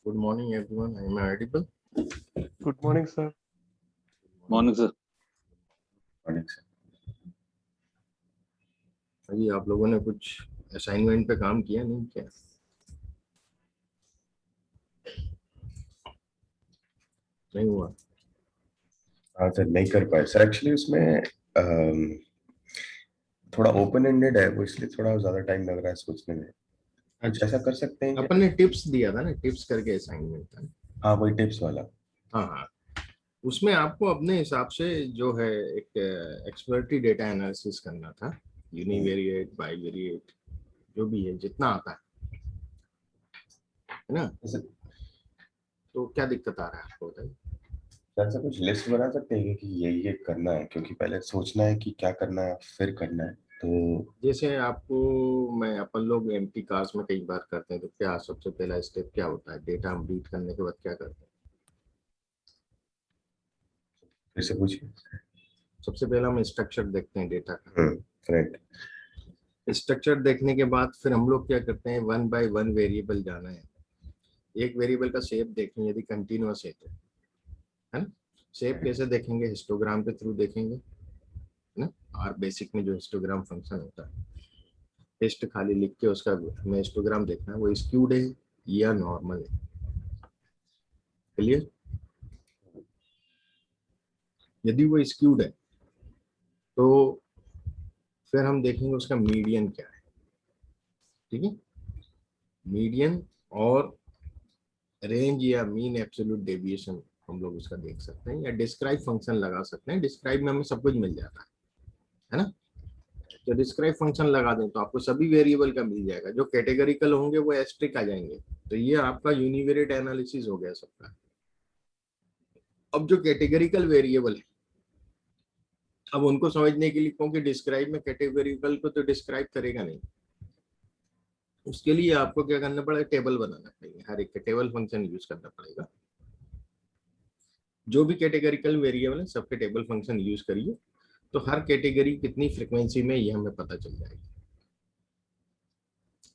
Good morning, everyone. I am audible. Good morning, sir. Morning sir. अभी आप लोगों ने कुछ असाइनमेंट पे काम किया नहीं क्या? नहीं हुआ? हाँ सर, नहीं कर पाए सर। एक्चुअली उसमें थोड़ा ओपन एंडेड है वो, इसलिए थोड़ा ज्यादा टाइम लग रहा है सोचने में। कुछ ऐसा कर सकते हैं क्या? अपन ने टिप्स दिया था ना, टिप्स करके असाइनमेंट था। हाँ, वही टिप्स वाला। हाँ हाँ, उसमें आपको अपने हिसाब से जो है एक एक्सप्लोरेटरी डेटा एनालिसिस करना था। यूनिवेरिएट, बाइवेरिएट, जो भी है, जितना आता है ना। तो क्या दिक्कत आ रहा है आपको, बताइए। ऐसा कुछ लिस्ट बना सकते हैं कि ये करना है, क्योंकि पहले सोचना है कि क्या करना है फिर करना है। तो जैसे आपको, मैं अपन लोग एमपी कार्स में कई बार करते हैं, तो क्या सबसे पहला स्टेप क्या होता है? डेटा हम रीड करने के बाद क्या करते हैं? फिर से पूछिए। सबसे पहला हम स्ट्रक्चर देखते हैं डेटा का। करेक्ट। स्ट्रक्चर देखने के बाद फिर हम लोग क्या करते हैं, वन बाय वन वेरिएबल जाना है। एक वेरिएबल का शेप देखेंगे, यदि कंटिन्यूअस है ना। शेप कैसे देखेंगे? हिस्टोग्राम के थ्रू देखेंगे, है ना। और बेसिक में जो हिस्टोग्राम फंक्शन होता है, टेस्ट खाली लिख के उसका हमें हिस्टोग्राम देखना है, वो स्क्यूड है या नॉर्मल है। क्लियर? यदि वो स्क्यूड है तो फिर हम देखेंगे उसका मीडियन क्या है। ठीक है, मीडियन और रेंज या मीन एब्सोल्यूट डेविएशन हम लोग उसका देख सकते हैं, या डिस्क्राइब फंक्शन लगा सकते हैं। डिस्क्राइब में हमें सब कुछ मिल जाता है ना। तो डिस्क्राइब फंक्शन लगा दें तो आपको सभी वेरिएबल का मिल जाएगा। जो कैटेगरिकल होंगे वो एस्ट्रिक आ जाएंगे। तो ये आपका यूनिवेरिएट एनालिसिस हो गया सबका। अब जो कैटेगरिकल वेरिएबल है, अब उनको समझने के लिए, क्योंकि डिस्क्राइब में कैटेगरिकल को तो डिस्क्राइब करेगा नहीं, उसके लिए आपको क्या करना पड़ेगा? टेबल बनाना पड़ेगा। हर एक का टेबल फंक्शन यूज करना पड़ेगा। जो भी कैटेगरिकल वेरिएबल है सबके टेबल फंक्शन यूज करिए, तो हर कैटेगरी कितनी फ्रीक्वेंसी में ये हमें पता चल जाएगा।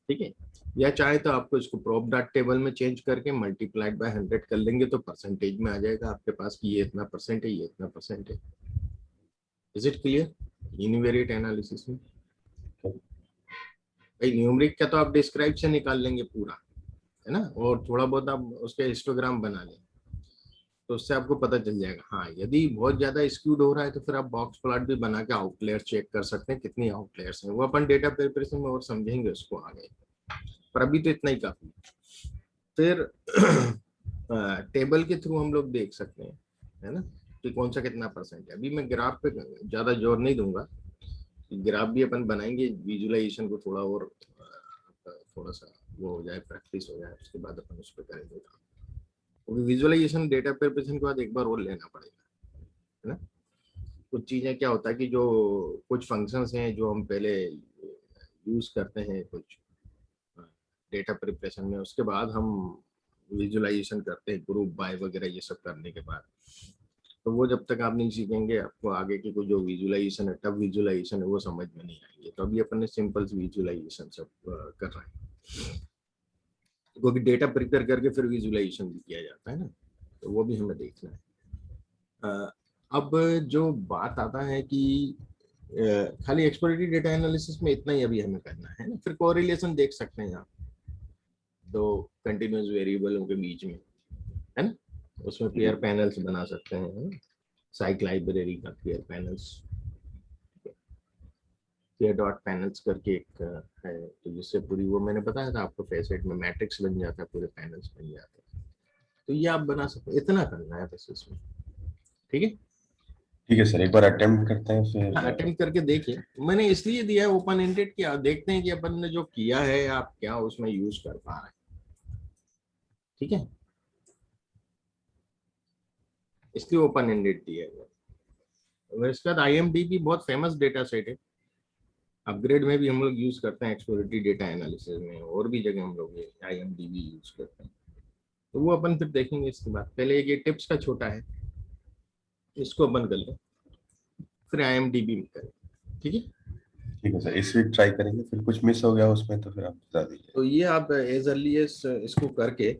ठीक है, या चाहे तो आपको इसको प्रॉप डॉट टेबल में चेंज करके मल्टीप्लाइड बाय 100 कर लेंगे तो परसेंटेज में आ जाएगा आपके पास कि ये इतना परसेंट है, ये इतना परसेंट है। Is it clear? Univariate analysis में भाई न्यूमरिक का तो आप डिस्क्राइब से निकाल लेंगे पूरा, है ना, और थोड़ा बहुत आप उसके हिस्टोग्राम बना लें तो उससे आपको पता चल जाएगा। हाँ, यदि बहुत ज्यादा स्क्यूड हो रहा है तो फिर आप बॉक्स प्लॉट भी बना के आउटलेयर चेक कर सकते हैं, कितनी आउटलेयर्स हैं। वो अपन डेटा प्रिपरेशन में और समझेंगे उसको आगे, पर अभी तो इतना ही काफी। फिर टेबल के थ्रू हम लोग देख सकते हैं, है ना, कि कौन सा कितना परसेंट है। अभी मैं ग्राफ पे ज्यादा जोर नहीं दूंगा। ग्राफ भी अपन बनाएंगे, विजुअलाइजेशन को थोड़ा और थोड़ा सा वो हो जाए, प्रैक्टिस हो जाए, उसके बाद अपन उस पर करेंगे। विजुअलाइजेशन डेटा प्रिपरेशन के बाद एक बार और लेना पड़ेगा, है ना। कुछ चीजें क्या होता है कि जो कुछ फंक्शंस हैं जो हम पहले यूज करते हैं कुछ डेटा प्रिपरेशन में, उसके बाद हम विजुअलाइजेशन करते हैं ग्रुप बाय वगैरह, ये सब करने के बाद, तो वो जब तक आप नहीं सीखेंगे आपको आगे की कोई जो विजुअलाइजेशन है, टफ विजुअलाइजेशन है, वो समझ में नहीं आएंगे। तो अभी अपन ने सिंपल विजुअलाइजेशन सब कर रहे हैं, क्योंकि डेटा प्रिपेयर करके फिर विजुअलाइजेशन भी किया जाता है ना, तो वो भी हमें देखना है। अब जो बात आता है कि खाली एक्सप्लोरेटरी डेटा एनालिसिस में इतना ही अभी हमें करना है ना। फिर कोरिलेशन देख सकते हैं आप दो कंटिन्यूअस वेरिएबलों के बीच में, है ना। उसमें पेयर पैनल्स बना सकते हैं, साइक लाइब्रेरी का pair panels, pair dot panels करके एक है, तो जिससे पूरी वो मैंने बताया था आपको, फेसेट में मैट्रिक्स बन जाता है, पूरे पैनल्स बन जाते हैं। तो ये आप बना सकते हैं, इतना करना है बस इसमें। ठीक है, ठीक है सर, एक बार अटेम्प्ट करते हैं फिर। अटेम्प्ट करके देखिए। मैंने इसलिए दिया है ओपन एंडेड कि आप देखते हैं कि अपन ने जो किया है आप क्या उसमें यूज कर पा रहे हैं। ठीक है, इसलिए ओपन एंडेड दिया है। इसके बाद IMDb बहुत फेमस डेटा सेट है, अपग्रेड में भी हम लोग यूज करते हैं, एक्सप्लोरेटरी डेटा एनालिसिस में और भी जगह हम लोग IMDb यूज करते हैं। तो वो अपन फिर देखेंगे इसके बाद। पहले ये टिप्स का छोटा है, इसको अपन कर लें, फिर IMDb में करें। ठीक है, ठीक है सर, इस वीक ट्राई करेंगे, फिर कुछ मिस हो गया उसमें तो फिर आप बता दीजिए। तो ये आप एज अर्ली एज इसको करके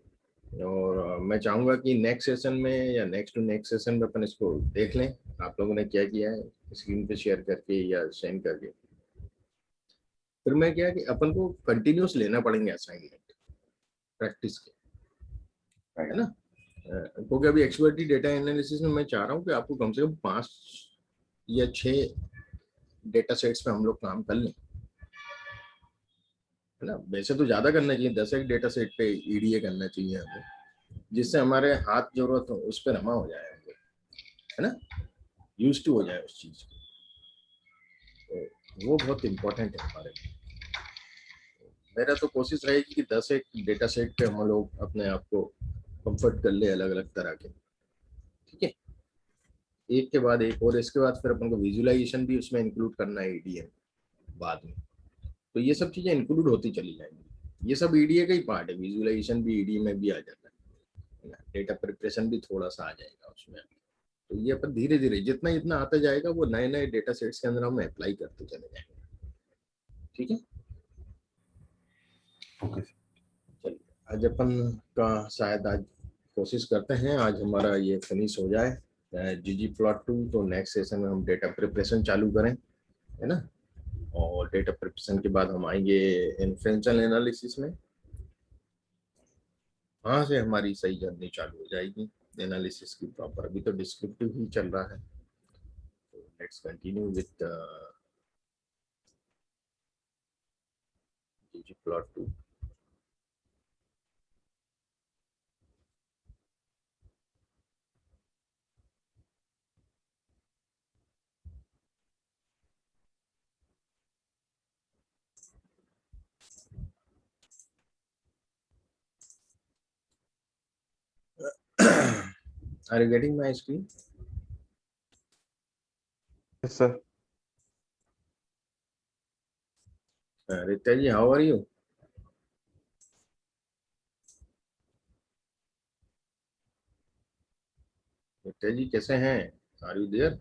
और मैं चाहूंगा कि नेक्स्ट सेशन में या नेक्स्ट टू नेक्स्ट सेशन में अपन इसको देख लें, आप लोगों ने क्या किया है स्क्रीन पे शेयर करके या सेंड करके। फिर मैं क्या कि अपन को कंटिन्यूस लेना पड़ेंगे असाइनमेंट प्रैक्टिस के, है ना। क्योंकि अभी एक्सपर्टी डेटा एनालिसिस में मैं चाह रहा हूँ कि आपको कम से कम 5 या 6 डेटा सेट्स पे हम लोग काम कर लें, है ना। वैसे तो ज्यादा करना चाहिए, 10 एक डेटा सेट पे ईडीए करना चाहिए हमें, जिससे हमारे हाथ जरूरत हो उस पर रमा हो जाए, है ना, यूज टू हो जाए उस चीज को। तो वो बहुत इंपॉर्टेंट है हमारे लिए। मेरा तो कोशिश रहेगी कि 10 एक डेटा सेट पे हम लोग अपने आप को कंफर्ट कर ले, अलग अलग तरह के, ठीक है, एक के बाद एक। और इसके बाद फिर अपन को विजुअलाइजेशन भी उसमें इंक्लूड करना है ईडीए बाद में। तो ये सब चीजें इंक्लूड होती चली जाएंगी, ये सब ईडीए का ही पार्ट है, विजुअलाइजेशन भी ईडीए में भी आ जाता है, डेटा प्रिपरेशन भी थोड़ा सा आ जाएगा उसमें। तो ये अपन धीरे धीरे जितना जितना आता जाएगा वो नए नए डेटा सेट्स के अंदर हम अप्लाई करते चले जाएंगे, ठीक है। ओके चलिए आज अपन का शायद आज कोशिश करते हैं आज हमारा ये फिनिश हो जाए ggplot2। तो नेक्स्ट सेशन में हम डेटा प्रिपरेशन चालू करें, है ना। और डेटा प्रिपरेशन के बाद हम आएंगे इन्फ्रेंशियल एनालिसिस में, वहां से हमारी सही जर्नी चालू हो जाएगी एनालिसिस की प्रॉपर। अभी तो डिस्क्रिप्टिव ही चल रहा है, तो let's continue with ggplot2। Are you getting my screen? Yes, sir. Rita ji, how are you? Rita ji कैसे हैं? Are you there?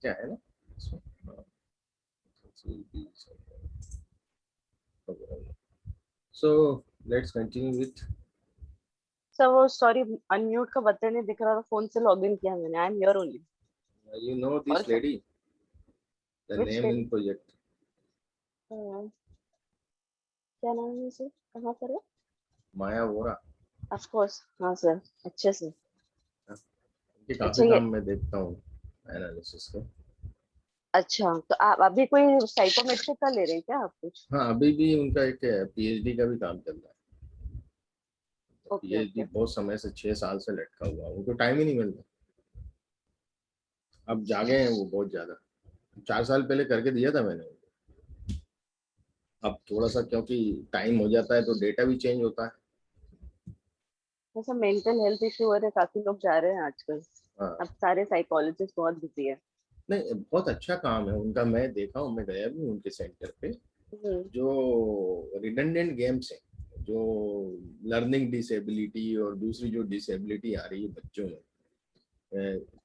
क्या है ना? So let's continue with sir वो सॉरी अनम्यूट का बटन नहीं दिख रहा था, फोन से लॉगिन किया मैंने। I am here only. you know this और lady, the Which name in lady? project. क्या नाम है सर, कहाँ पर है? माया वोरा, ऑफ कोर्स, हाँ सर, अच्छे से। उनके अच्छा काफी ये, काम मैं देखता हूँ एनालिसिस के। अच्छा तो आप अभी कोई साइकोमेट्रिक का ले रहे हैं क्या आप कुछ? हाँ अभी भी उनका एक पीएचडी का भी काम चल रहा है। Okay PhD okay. बहुत समय से 6 साल से लटका हुआ है, उनको टाइम ही नहीं मिल रहा। अब जागे हैं वो बहुत ज्यादा। 4 साल पहले करके दिया था मैंने, अब थोड़ा सा क्योंकि टाइम हो जाता है तो डेटा भी चेंज होता है। वैसे मेंटल हेल्थ इशू हो रहे, काफी लोग जा रहे हैं आजकल। हाँ अब सारे साइकोलॉजिस्ट बहुत बिजी है। नहीं बहुत अच्छा काम है उनका, मैं देखा हूँ, मैं गया भी उनके सेंटर पे। हम्म, जो रिडंडेंट गेम्स हैं, जो लर्निंग डिसेबिलिटी और दूसरी जो डिसेबिलिटी आ रही है बच्चों में,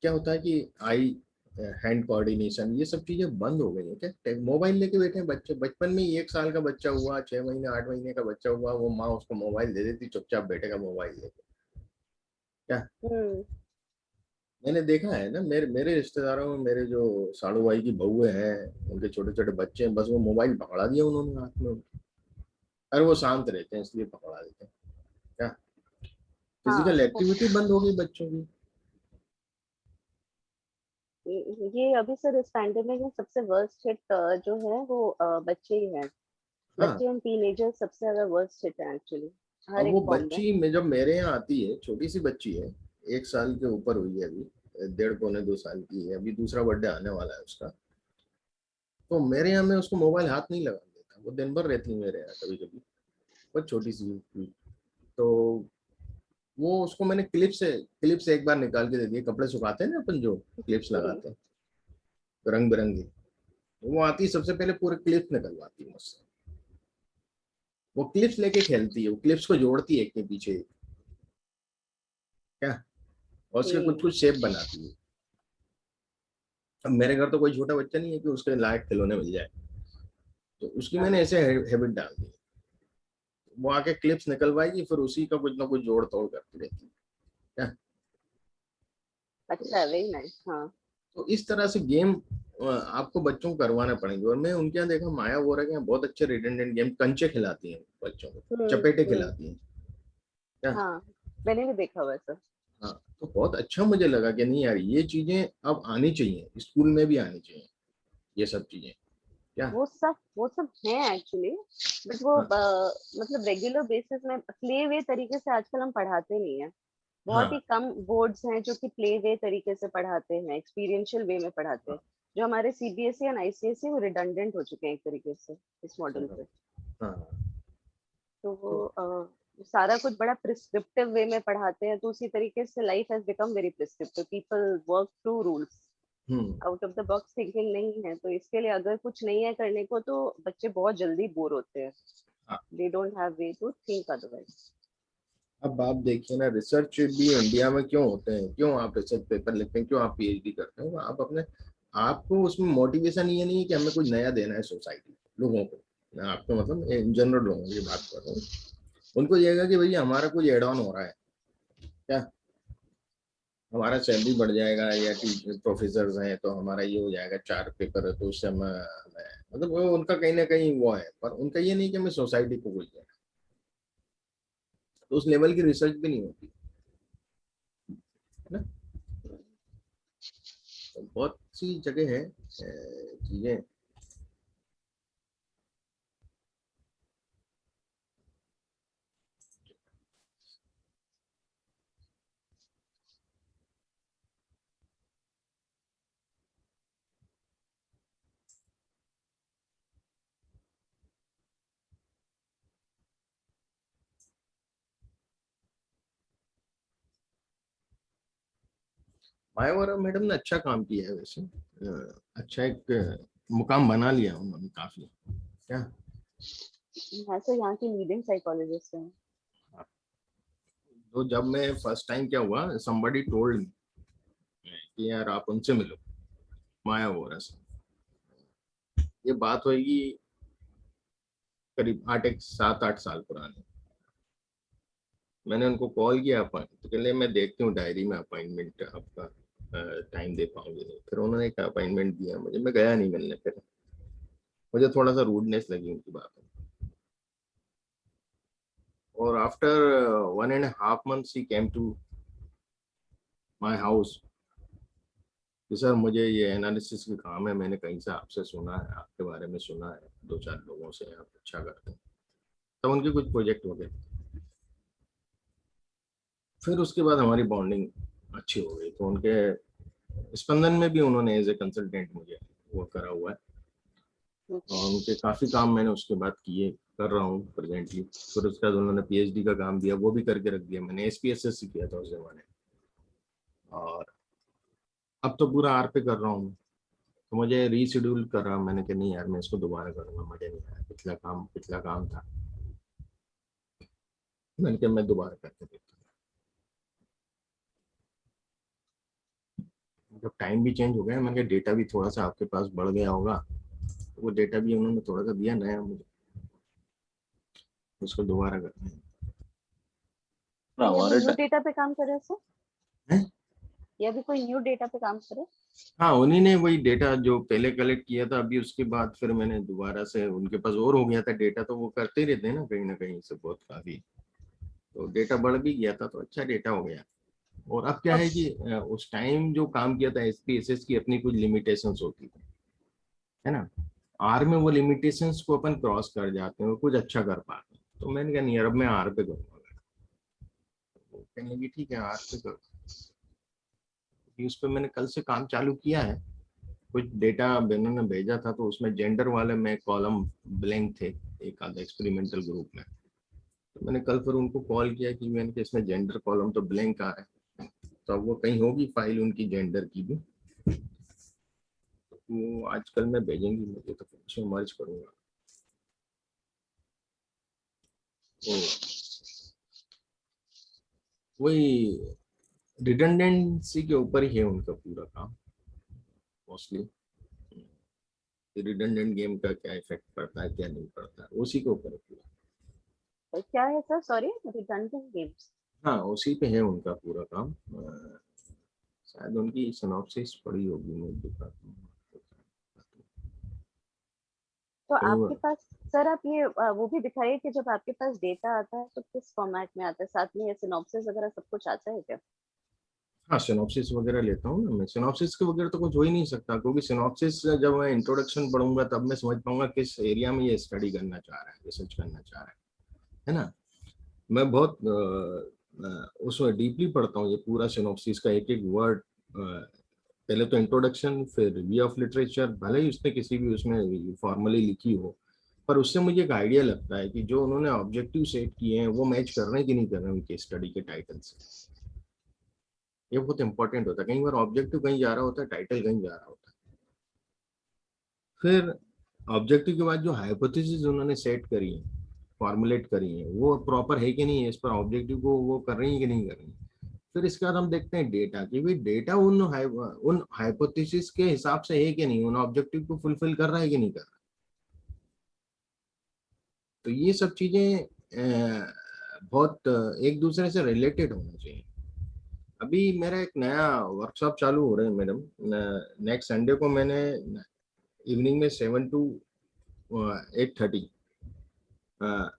क्या होता है कि आई हैंड कोऑर्डिनेशन ये सब चीजें बंद हो गई है। क्या मोबाइल लेके बैठे हैं बच्चे, बचपन में ही 1 साल का बच्चा हुआ, 6 महीने 8 महीने का बच्चा हुआ, वो माँ उसको मोबाइल दे देती, चुपचाप बैठेगा मोबाइल लेके। क्या हम्म, मैंने देखा है ना, मेरे मेरे रिश्तेदारों में मेरे जो साड़ू भाई की बहुएं हैं, उनके छोटे छोटे बच्चे हैं, बस वो मोबाइल पकड़ा दिया उन्होंने हाथ में। अरे वो शांत रहते हैं इसलिए पकड़ा देते हैं। क्या हाँ। फिजिकल एक्टिविटी बंद हो गई बच्चों की। ये अभी सर इस पैंडेमिक में सबसे वर्स्ट हिट जो है वो बच्चे ही हैं। हाँ बच्चे एंड टीनेजर सबसे ज्यादा वर्स्ट हिट है एक्चुअली, हर अब वो एक फॉर्म में। बच्ची में जब मेरे यहाँ आती है, छोटी सी बच्ची है, 1 साल के ऊपर हुई है अभी, 1.5 पौने 2 साल की है, अभी दूसरा बर्थडे आने वाला है उसका। तो मेरे यहाँ में उसको मोबाइल हाथ नहीं लगा देता, वो दिन भर रहती है मेरे यहाँ कभी कभी, बहुत छोटी सी हुई। तो वो उसको मैंने क्लिप से एक बार निकाल के दे दिए, कपड़े सुखाते हैं ना अपन जो क्लिप्स लगाते हैं रंग बिरंगी, वो आती है सबसे पहले पूरे क्लिप निकलवाती है मुझसे। वो क्लिप्स लेके खेलती है, वो क्लिप्स को जोड़ती है एक के पीछे एक, क्या, और उसके कुछ कुछ शेप बनाती है। अब मेरे घर तो कोई छोटा बच्चा नहीं है कि उसके लायक खिलौने मिल जाए, तो उसकी मैंने ऐसे हैबिट डाल दी। वो आके क्लिप्स निकलवाएगी, फिर उसी का कुछ ना कुछ जोड़ तोड़ करती रहती है क्या। अच्छा, वेरी नाइस। हाँ। तो इस तरह से गेम आपको बच्चों को करवाना पड़ेंगे। और मैं उनके यहाँ देखा, माया वो रहा के बहुत अच्छे रिडंडेंट गेम, कंचे खिलाती हैं बच्चों को, चपेटे हम्म। खिलाती हैं क्या। हाँ, मैंने भी देखा हुआ है सर। हाँ, तो बहुत अच्छा मुझे लगा कि नहीं यार, ये चीजें अब आनी चाहिए, स्कूल में भी आनी चाहिए ये सब चीजें क्या। वो सब है एक्चुअली, बट वो हाँ मतलब रेगुलर बेसिस में प्ले वे तरीके से आजकल हम पढ़ाते नहीं है। बहुत ही हाँ कम बोर्ड्स हैं जो कि प्ले वे तरीके से पढ़ाते हैं, एक्सपीरियंशियल वे में पढ़ाते हैं। हाँ जो हमारे सीबीएसई और आईसीएसई वो रिडंडेंट हो चुके हैं एक तरीके से इस मॉडल हाँ पे। हाँ। तो तो वो सारा कुछ बड़ा प्रिस्क्रिप्टिव वे में पढ़ाते हैं, तो उसी तरीके से life has become very prescriptive, people work through rules, hmm. Out of the box thinking नहीं है। तो इसके लिए अगर कुछ नहीं है करने को तो बच्चे बहुत जल्दी बोर होते हैं, हाँ, they don't have way to think otherwise. अब आप देखिए ना, रिसर्च भी इंडिया में क्यों होते हैं, क्यों आप रिसर्च पेपर लिखते हैं, क्यों आप पीएचडी करते हो, आप अपने आपको उसमें मोटिवेशन ये नहीं है कि हमें कुछ नया देना है सोसाइटी लोगों को। मैं आपको मतलब इन जनरल लोगों की बात कर रहा हूँ। उनको ये है कि भैया हमारा कुछ एड ऑन हो रहा है क्या, हमारा सैलरी बढ़ जाएगा, या टीचर प्रोफेसर हैं तो हमारा ये हो जाएगा, 4 पेपर है तो उससे मतलब वो उनका कहीं ना कहीं वो है, पर उनका ये नहीं कि हमें सोसाइटी को कुछ देना। तो उस लेवल की रिसर्च भी नहीं होती है ना। तो बहुत सी जगह है चीजें। मायावरा मैडम ने अच्छा काम किया है वैसे, अच्छा एक मुकाम बना लिया उन्होंने काफी क्या। ऐसे यहाँ की लीडिंग साइकोलॉजिस्ट हैं। तो जब मैं फर्स्ट टाइम क्या हुआ, somebody told me कि यार आप उनसे मिलो, माया वोरा से। ये बात होगी करीब 7-8 साल पुरानी। मैंने उनको कॉल किया अपॉइंट, तो कहले मैं देखती हूँ डायरी में अपॉइंटमेंट आपका टाइम दे पाऊंगी नहीं। फिर उन्होंने एक अपॉइंटमेंट दिया मुझे, मैं गया नहीं मिलने। फिर मुझे थोड़ा सा रूडनेस लगी उनकी बात में। और after 1.5 months he came to my house कि सर मुझे ये एनालिसिस का काम है, मैंने कहीं से आपसे सुना है, आपके बारे में सुना है, 2-4 लोगों से आप अच्छा करते हैं। तब उनके कुछ प्रोजेक्ट हो गए। फिर उसके बाद हमारी बॉन्डिंग अच्छी हो गई, तो उनके स्पंदन में भी उन्होंने एज ए कंसल्टेंट मुझे वो करा हुआ है। और उनके काफी काम मैंने उसके बाद किए, कर रहा हूँ प्रेजेंटली। फिर उसके बाद उन्होंने पीएचडी का काम दिया, वो भी करके रख दिया मैंने। एसपीएसएस किया था उस जमाने। और अब तो पूरा आर पे कर रहा हूँ। तो मुझे रीशेड्यूल कर रहा हूँ मैंने कि नहीं यार, मैं इसको दोबारा करूंगा, मजा नहीं आया, पिछला काम था। मैंने कहा मैं दोबारा करके देखता हूँ। जब टाइम भी चेंज हो गया, मैंने कहा डेटा भी थोड़ा सा आपके पास बढ़ गया होगा, तो वो डेटा भी उन्होंने थोड़ा सा दिया नया मुझे, उसको दोबारा करना ये अभी हमारे न्यू डेटा पे काम कर रहे हैं सर? है। ये अभी कोई न्यू डेटा पे काम कर रहे हैं? हाँ, उन्हीं ने वही डेटा जो पहले कलेक्ट किया था, अभी उसके बाद फिर मैंने दोबारा से, उनके पास और हो गया था डेटा, तो वो करते ही रहते हैं ना कहीं से बहुत काफी। तो डेटा बढ़ भी गया था, तो अच्छा डेटा हो गया। और अब क्या अब है कि उस टाइम जो काम किया था एसपीएसएस की अपनी कुछ लिमिटेशंस होती थी, है ना। आर में वो लिमिटेशंस को अपन क्रॉस कर जाते हैं और कुछ अच्छा कर पाते हैं। तो मैंने कहा नहीं यार, अब मैं आर पे करूंगा। तो कहने लगी ठीक है आर पे करो। उस पर मैंने कल से काम चालू किया है। कुछ डेटा बेनों ने भेजा था, तो उसमें जेंडर वाले में कॉलम ब्लैंक थे एक आधा एक्सपेरिमेंटल ग्रुप में। तो मैंने कल फिर उनको कॉल किया कि मैंने कि इसमें जेंडर कॉलम तो ब्लैंक आ रहा है, तो अब वो कहीं होगी फाइल उनकी जेंडर की भी, तो वो आजकल में भेजेंगी मुझे, तो उसमें मर्ज करूंगा। तो वही रिडंडेंसी के ऊपर ही है उनका पूरा काम मोस्टली। रिडंडेंट गेम का क्या इफेक्ट पड़ता है क्या नहीं पड़ता है, उसी के ऊपर है पूरा। क्या है सर, सॉरी, रिडंडेंट गेम्स? हाँ उसी पे है उनका पूरा काम। शायद उनकी सिनॉप्सिस पड़ी होगी, मैं दिखाता हूँ। तो कई आपके बार पास सर, आप ये वो भी दिखाइए कि जब आपके पास डेटा आता है तो किस फॉर्मेट में आता है, साथ में ये सिनॉप्सिस वगैरह सब कुछ आता है क्या? हाँ सिनॉप्सिस वगैरह लेता हूँ ना मैं। सिनॉप्सिस के वगैरह तो कुछ हो ही नहीं सकता, क्योंकि सिनॉप्सिस जब मैं इंट्रोडक्शन पढ़ूंगा तब मैं समझ पाऊंगा किस एरिया में ये स्टडी करना चाह रहा है, रिसर्च करना चाह रहा है ना। मैं बहुत उसमें डीपली पढ़ता हूँ ये पूरा सिनॉप्सिस का एक एक वर्ड। पहले तो इंट्रोडक्शन, फिर रिव्यू ऑफ लिटरेचर, भले ही उसने किसी भी उसमें फॉर्मली लिखी हो, पर उससे मुझे एक आइडिया लगता है कि जो उन्होंने ऑब्जेक्टिव सेट किए हैं वो मैच कर रहे हैं कि नहीं कर रहे हैं उनके स्टडी के टाइटल से। ये बहुत इंपॉर्टेंट होता है। कई बार ऑब्जेक्टिव कहीं जा रहा होता है, टाइटल कहीं जा रहा होता है। फिर ऑब्जेक्टिव के बाद जो हाइपोथेसिस उन्होंने सेट करी है, फॉर्मुलेट करी है, वो प्रॉपर है कि नहीं है, इस पर ऑब्जेक्टिव को वो कर रही है कि नहीं कर रही है। फिर इसके बाद हम देखते हैं डेटा कि भाई डेटा उन हाइपोथेसिस के हिसाब से है कि नहीं, उन ऑब्जेक्टिव को फुलफिल कर रहा है कि नहीं कर रहा। तो ये सब चीजें बहुत एक दूसरे से रिलेटेड होना चाहिए। अभी मेरा एक नया वर्कशॉप चालू हो रहा है मैडम। नेक्स्ट संडे को मैंने इवनिंग में 7 to 8:30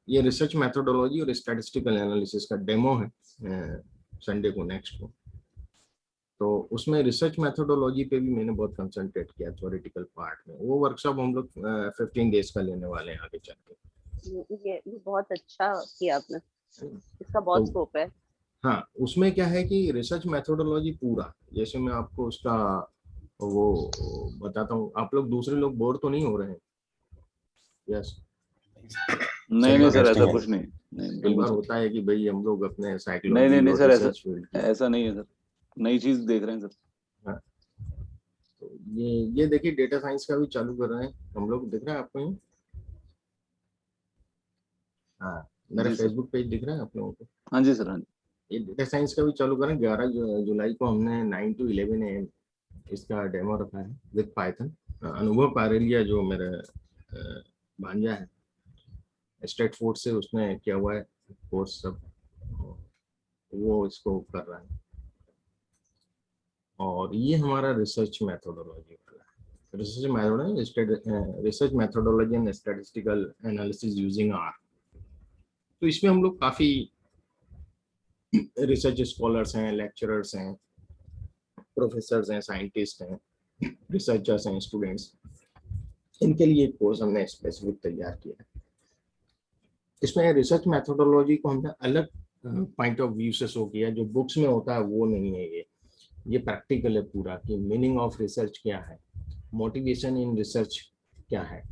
ये रिसर्च मेथोडोलॉजी और स्टैटिस्टिकल एनालिसिस का डेमो है संडे को, नेक्स्ट को। तो उसमें रिसर्च मेथोडोलॉजी पे भी मैंने बहुत कंसंट्रेट किया थ्योरेटिकल पार्ट में। वो वर्कशॉप हम लोग 15 डेज का लेने वाले हैं आगे चल के। ये बहुत अच्छा किया आपने, इसका बहुत तो स्कोप है। हाँ उसमें क्या है कि रिसर्च मेथोडोलॉजी पूरा, जैसे मैं आपको उसका वो बताता हूँ, आप लोग दूसरे लोग बोर तो नहीं हो रहे हैं? यस। नहीं कई नहीं बार सर, ऐसा इंटरेस्टिंग है। कुछ नहीं, नहीं कई बिल्कुल बार सर। होता है कि भाई हम लोग अपने नहीं नहीं साइकोलॉजी नहीं और सर, ऐसा रिसर्च फील्ड की। ऐसा नहीं है सर, नई चीज देख रहे हैं सर। हाँ, तो ये देखिए डेटा साइंस का भी चालू कर रहे हैं हम लोग, दिख रहा है आपको ये? हाँ मेरा जी सर। फेसबुक पेज दिख रहा है आप लोगों को? हाँ जी सर, हाँ जी। ये डेटा साइंस का भी चालू करें। 11 जुलाई को हमने 9 to 11 AM इसका डेमो रखा है विद पाइथन। अनुभव पारेलिया जो मेरा भांजा है, स्टेट फोर्स से उसने किया हुआ है कोर्स सब, वो इसको कर रहा है। और ये हमारा रिसर्च मैथोडोलॉजी वाला है। Research methodology and statistical analysis using R. तो इसमें हम लोग काफी रिसर्च स्कॉलर्स हैं, लेक्चरर्स हैं, प्रोफेसर हैं, साइंटिस्ट हैं, रिसर्चर्स हैं, स्टूडेंट्स, इनके लिए एक कोर्स हमने स्पेसिफिक तैयार किया है। इसमें रिसर्च मैथोडोलॉजी को हमने अलग पॉइंट ऑफ व्यू से शो किया, जो बुक्स में होता है वो नहीं है। ये प्रैक्टिकल है पूरा, कि मीनिंग ऑफ रिसर्च क्या है, मोटिवेशन इन रिसर्च क्या है,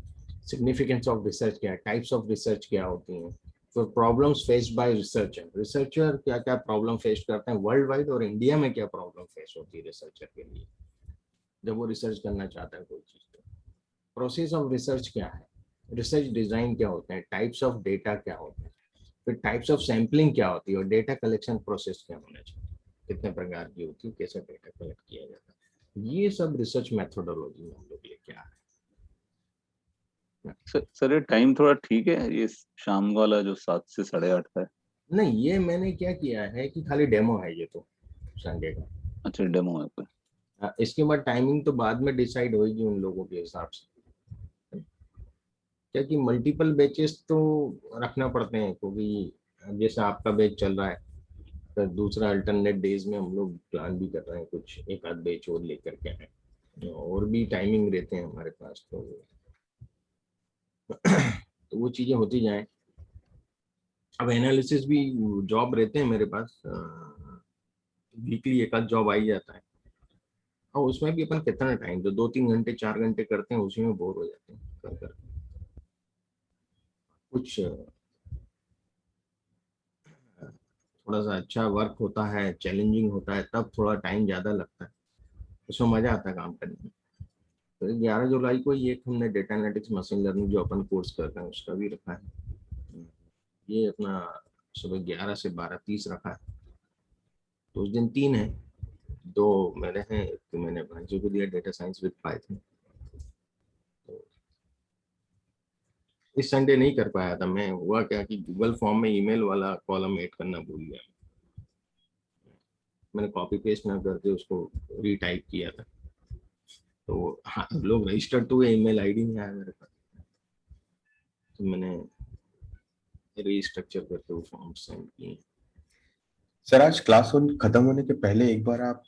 सिग्निफिकेंस ऑफ रिसर्च क्या है, टाइप्स ऑफ रिसर्च क्या होती हैं, तो problems faced by researcher, researcher क्या क्या प्रॉब्लम फेस करते हैं वर्ल्ड वाइड, और इंडिया में क्या प्रॉब्लम फेस होती है रिसर्चर के लिए जब वो रिसर्च करना चाहता है कोई चीज। तो प्रोसेस ऑफ रिसर्च क्या है, रिसर्च डिजाइन क्या होते हैं, टाइप्स ऑफ डेटा क्या होते हैं, फिर टाइप्स ऑफ सैम्पलिंग क्या होती है, और डेटा कलेक्शन प्रोसेस क्या होना चाहिए, कितने प्रकार की होती है, कैसे डेटा कलेक्ट किया जाता है, ये सब रिसर्च मेथोडोलॉजी में हम लोग लेके आ रहे हैं। सर ये टाइम थोड़ा ठीक है, ये शाम वाला जो 7 से 8:30 का है? नहीं ये मैंने क्या किया है कि खाली डेमो है ये तो संडे का। अच्छा, डेमो है कोई? इसके बाद टाइमिंग तो बाद में डिसाइड होगी उन लोगों के हिसाब से, क्या कि मल्टीपल बैचेस तो रखना पड़ते हैं, क्योंकि जैसे आपका बैच चल रहा है, तो दूसरा अल्टरनेट डेज में हम लोग प्लान भी कर रहे हैं कुछ एक आध बैच और लेकर के आए, और भी टाइमिंग रहते हैं हमारे पास। तो वो चीजें होती जाएं। अब एनालिसिस भी जॉब रहते हैं मेरे पास, वीकली एक आध जॉब आई जाता है, और उसमें भी अपन कितना टाइम, जो 2-3 घंटे 4 घंटे करते हैं उसी में बोर हो जाते हैं कर कर। कुछ थोड़ा सा अच्छा वर्क होता है, चैलेंजिंग होता है, तब थोड़ा टाइम ज्यादा लगता है, उसमें मजा आता है काम करने में। तो 11 जुलाई को ये एक हमने डेटा एनालिटिक्स मशीन लर्निंग जो अपन कोर्स कर रहे हैं उसका भी रखा है। ये अपना सुबह 11 से 12:30 रखा है। तो उस दिन 3 है, 2 मेरे हैं, एक तो मैंने भांजे को दिया डेटा साइंस विद पाइथन। तो इस संडे नहीं कर पाया था मैं। हुआ क्या कि गूगल फॉर्म में ईमेल वाला कॉलम ऐड करना भूल गया। मैंने कॉपी पेस्ट ना करके उसको रीटाइप किया था, तो हाँ लोग रजिस्टर्ड तो हुए, ईमेल आईडी नहीं आया मेरे पास, तो मैंने रीस्ट्रक्चर करके वो फॉर्म सेंड किए। सर आज क्लास खत्म होने के पहले एक बार आप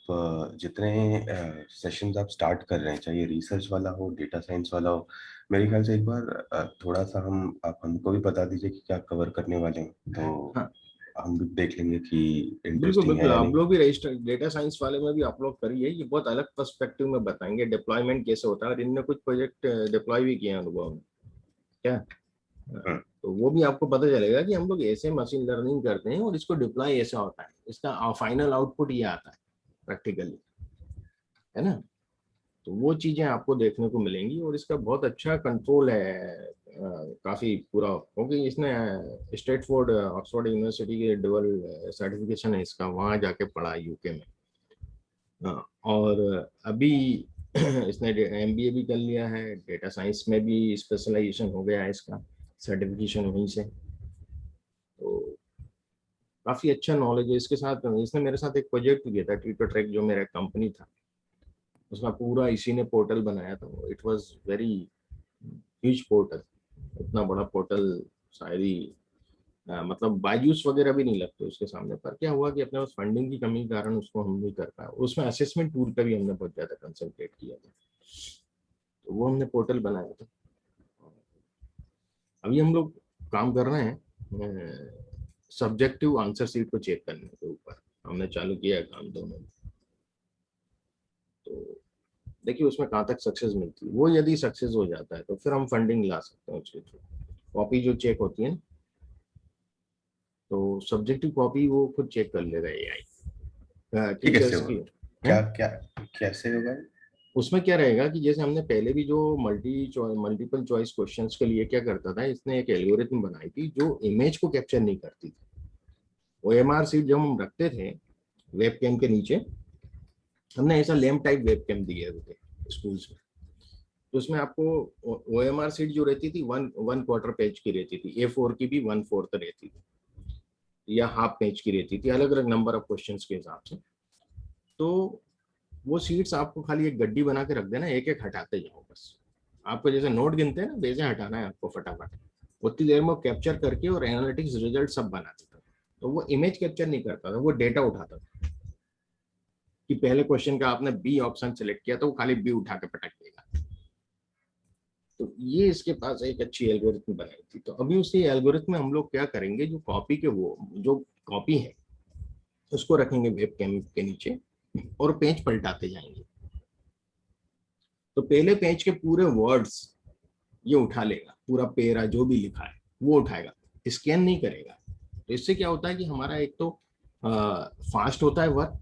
जितने सेशंस आप स्टार्ट कर रहे हैं, चाहे रिसर्च वाला हो, डेटा साइंस वाला हो, मेरे ख्याल से एक बार थोड़ा सा आप हमको भी बता दीजिए कि क्या कवर करने वाले हैं, तो हाँ हम भी देख लेंगे कि बिल्कुल इंटरेस्टिंग है बिल्कुल, या आप नहीं। लोग भी रजिस्टर डेटा साइंस वाले में भी अपलोड करिए, ये बहुत अलग पर्सपेक्टिव में बताएंगे डिप्लॉयमेंट कैसे होता है, और इनने कुछ प्रोजेक्ट डिप्लॉय भी किए हैं अनुभव में क्या। हम्म। तो वो भी आपको पता चलेगा कि हम लोग ऐसे मशीन लर्निंग करते हैं और इसको डिप्लॉय ऐसा होता है, इसका फाइनल आउटपुट ये आता है प्रैक्टिकली, है ना। तो वो चीजें आपको देखने को मिलेंगी, और इसका बहुत अच्छा कंट्रोल है काफी पूरा, क्योंकि इसने स्ट्रेटफोर्ड ऑक्सफोर्ड यूनिवर्सिटी के डबल सर्टिफिकेशन है इसका, वहां जाके पढ़ा यूके में। और अभी इसने एमबीए भी कर लिया है, डेटा साइंस में भी स्पेशलाइजेशन हो गया है इसका, सर्टिफिकेशन वहीं से। तो काफी अच्छा नॉलेज है इसके साथ। इसने मेरे साथ एक प्रोजेक्ट किया था, ट्विटर ट्रैक जो मेरा कंपनी था, उसका पूरा इसी ने पोर्टल बनाया था। It was very huge portal, इतना बड़ा पोर्टल शायद ही मतलब बायजूस वगैरह भी नहीं लगते उसके सामने। पर क्या हुआ कि अपने पास फंडिंग की कमी के कारण उसको हम नहीं कर पाए। उसमें असेसमेंट टूल का भी हमने बहुत ज्यादा कंसंट्रेट किया था, तो वो हमने पोर्टल बनाया था। अभी हम लोग काम कर रहे हैं सब्जेक्टिव आंसर सीट को चेक करने के ऊपर, हमने चालू किया है काम दोनों में। तो देखिए उसमें कहाँ तक सक्सेस मिलती है, वो यदि सक्सेस हो जाता है तो फिर हम फंडिंग ला सकते हैं उसके थ्रू। कॉपी जो चेक होती है ना, तो सब्जेक्टिव कॉपी वो खुद चेक कर लेगा एआई ठीक है, कैसे टीचर्स की। होगा? हैं? क्या क्या कैसे होगा? उसमें क्या रहेगा कि जैसे हमने पहले भी जो मल्टीपल चॉइस क्वेश्चंस के लिए क्या करता था, इसने एक एल्गोरिथम बनाई थी जो इमेज को कैप्चर नहीं करती थी। ओएमआर सीट जब हम रखते थे वेब कैम के नीचे, हमने ऐसा लैम्प टाइप वेब कैम दिए थे स्कूल्स में, तो उसमें आपको ओएमआर सीट जो रहती थी वन वन क्वार्टर पेज की रहती थी, A4 की भी 1/4 रहती थी, या हाफ पेज की रहती थी, अलग अलग नंबर ऑफ क्वेश्चंस के हिसाब से। तो वो सीट्स आपको खाली एक गड्डी बना के रख देना, एक एक हटाते जाओ बस। आपको जैसे नोट गिनते हैं ना, वैसे हटाना है आपको फटाफट। उतनी देर में वो कैप्चर करके और एनालिटिक्स रिजल्ट सब बना देता था। तो वो इमेज कैप्चर नहीं करता था, वो डेटा उठाता था कि पहले क्वेश्चन का आपने बी ऑप्शन सेलेक्ट किया तो वो खाली बी उठा के पटक देगा। तो ये इसके पास एक अच्छी एल्गोरिथम बनाई थी। तो अभी उसी एल्गोरिथम में हम लोग क्या करेंगे, जो कॉपी के वो जो कॉपी है उसको रखेंगे वेब कैम के नीचे और पेज पलटाते जाएंगे। तो पहले पेज के पूरे वर्ड्स ये उठा लेगा, पूरा पेरा जो भी लिखा है वो उठाएगा, स्कैन नहीं करेगा। तो इससे क्या होता है कि हमारा एक तो फास्ट होता है वर्क,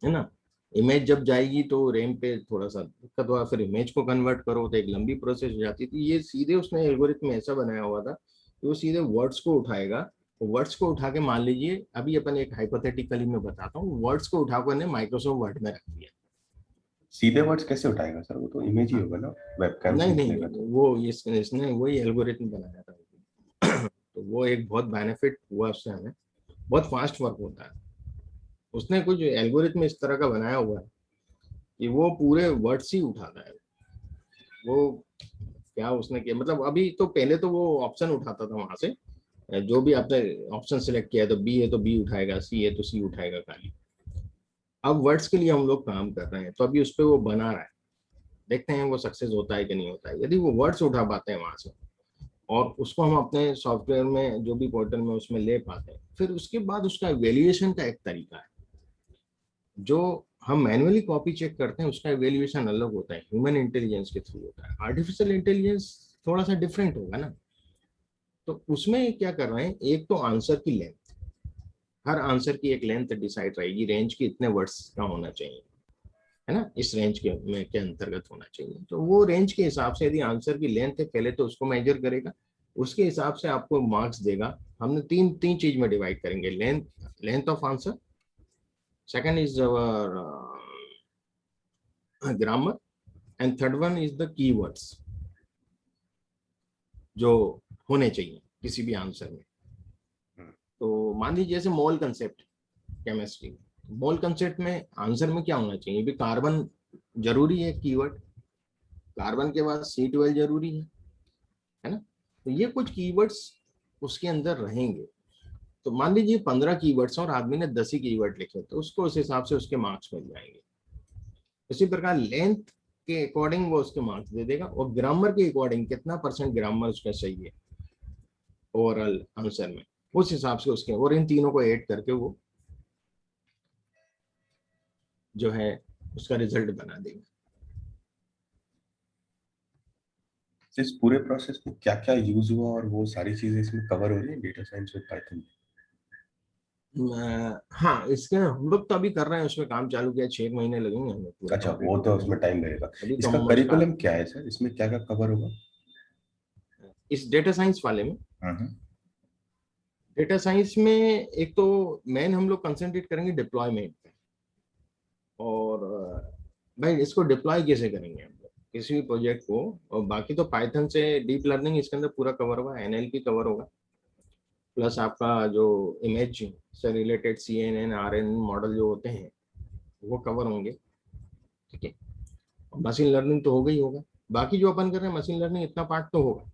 है ना। इमेज जब जाएगी तो रैम पे थोड़ा सा दिक्कत हुआ, फिर इमेज को कन्वर्ट करो तो एक लंबी प्रोसेस हो जाती थी। ये सीधे उसने एल्गोरिथम ऐसा बनाया हुआ था कि वो सीधे वर्ड्स को उठाएगा। वर्ड्स को उठा के मान लीजिए, अभी अपन एक हाइपोथेटिकली मैं बताता हूँ, वर्ड्स को उठाकर ने माइक्रोसॉफ्ट वर्ड में रख दिया। सीधे वर्ड्स कैसे उठाएगा सर? वो तो इमेज ही हाँ, होगा ना, वेबकैम से नहीं नहीं निकलेगा नहीं, तो। वो इसने वही एल्गोरिथम बनाया था। तो वो एक बहुत बेनिफिट हुआ उससे हमें, बहुत फास्ट वर्क होता है। उसने कुछ एल्गोरिथम इस तरह का बनाया हुआ है कि वो पूरे वर्ड्स ही उठाता है। वो क्या उसने किया, मतलब अभी तो पहले तो वो ऑप्शन उठाता था वहां से, जो भी आपने ऑप्शन सिलेक्ट किया है, तो बी है तो बी उठाएगा, सी है तो सी उठाएगा खाली। अब वर्ड्स के लिए हम लोग काम कर रहे हैं, तो अभी उस पर वो बना रहा है, देखते हैं वो सक्सेस होता है कि नहीं होता है। यदि वो वर्ड्स उठा पाते हैं वहां से और उसको हम अपने सॉफ्टवेयर में जो भी पोर्टल में उसमें ले पाते हैं, फिर उसके बाद उसका वैल्यूएशन का एक तरीका है। जो हम मैन्युअली कॉपी चेक करते हैं उसका वैल्यूएशन अलग होता है, ह्यूमन इंटेलिजेंस के थ्रू होता है। आर्टिफिशियल इंटेलिजेंस थोड़ा सा डिफरेंट होगा ना। तो उसमें क्या कर रहे हैं, एक तो आंसर की लेंथ, हर आंसर की एक लेंथ डिसाइड रहेगी, रेंज की इतने वर्ड्स का होना चाहिए, है ना, इस रेंज के में के अंतर्गत होना चाहिए। तो वो रेंज के हिसाब से यदि आंसर की लेंथ है, पहले तो उसको मेजर करेगा, उसके हिसाब से आपको मार्क्स देगा। हमने तीन तीन चीज में डिवाइड करेंगे, length of answer, second is our grammar, and third one is the keywords. जो होने चाहिए किसी भी आंसर में। तो मान लीजिए जैसे मोल कंसेप्ट केमिस्ट्री में, मोल कंसेप्ट में आंसर में क्या होना चाहिए, भी कार्बन जरूरी है कीवर्ड, कार्बन के बाद C12 जरूरी है ना। तो ये कुछ कीवर्ड्स उसके अंदर रहेंगे। तो मान लीजिए 15 कीवर्ड्स और आदमी ने 10 ही कीवर्ड लिखे, तो उसको उस हिसाब से उसके मार्क्स मिल जाएंगे। इसी प्रकार लेंथ के अकॉर्डिंग वो उसके मार्क्स दे देगा, और ग्रामर के अकॉर्डिंग कितना % ग्रामर उसका सही है ओवरऑल आंसर में, उस हिसाब से उसके, और इन तीनों को ऐड करके वो जो है उसका रिजल्ट बना देंगे। इस पूरे प्रोसेस में क्या क्या यूज हुआ और वो सारी चीजें इसमें कवर हो रही है डेटा साइंस विद पाइथन? हाँ, इसके हम लोग तो अभी कर रहे हैं, उसमें काम चालू किया, 6 महीने लगेंगे हमें पूरा अच्छा, कंप्लीट वो तो करने उसमें में। टाइम लगेगा। अभी इसका कम करिकुलम क्या है सर, इसमें क्या क्या कवर होगा? इस डेटा साइंस वाले में, हम्म। डेटा साइंस में एक तो मेन हम लोग कंसंट्रेट करेंगे डिप्लॉयमेंट पे, और भाई इसको डिप्लॉय कैसे करेंगे हम लोग किसी भी प्रोजेक्ट को। और बाकी तो पाइथन से डीप लर्निंग इसके अंदर पूरा कवर होगा, NLP कवर होगा, प्लस आपका जो इमेज से रिलेटेड CNN RN मॉडल जो होते हैं वो कवर होंगे, ठीक है। मशीन लर्निंग तो होगा ही होगा, बाकी जो अपन कर रहे हैं मशीन लर्निंग इतना पार्ट तो होगा,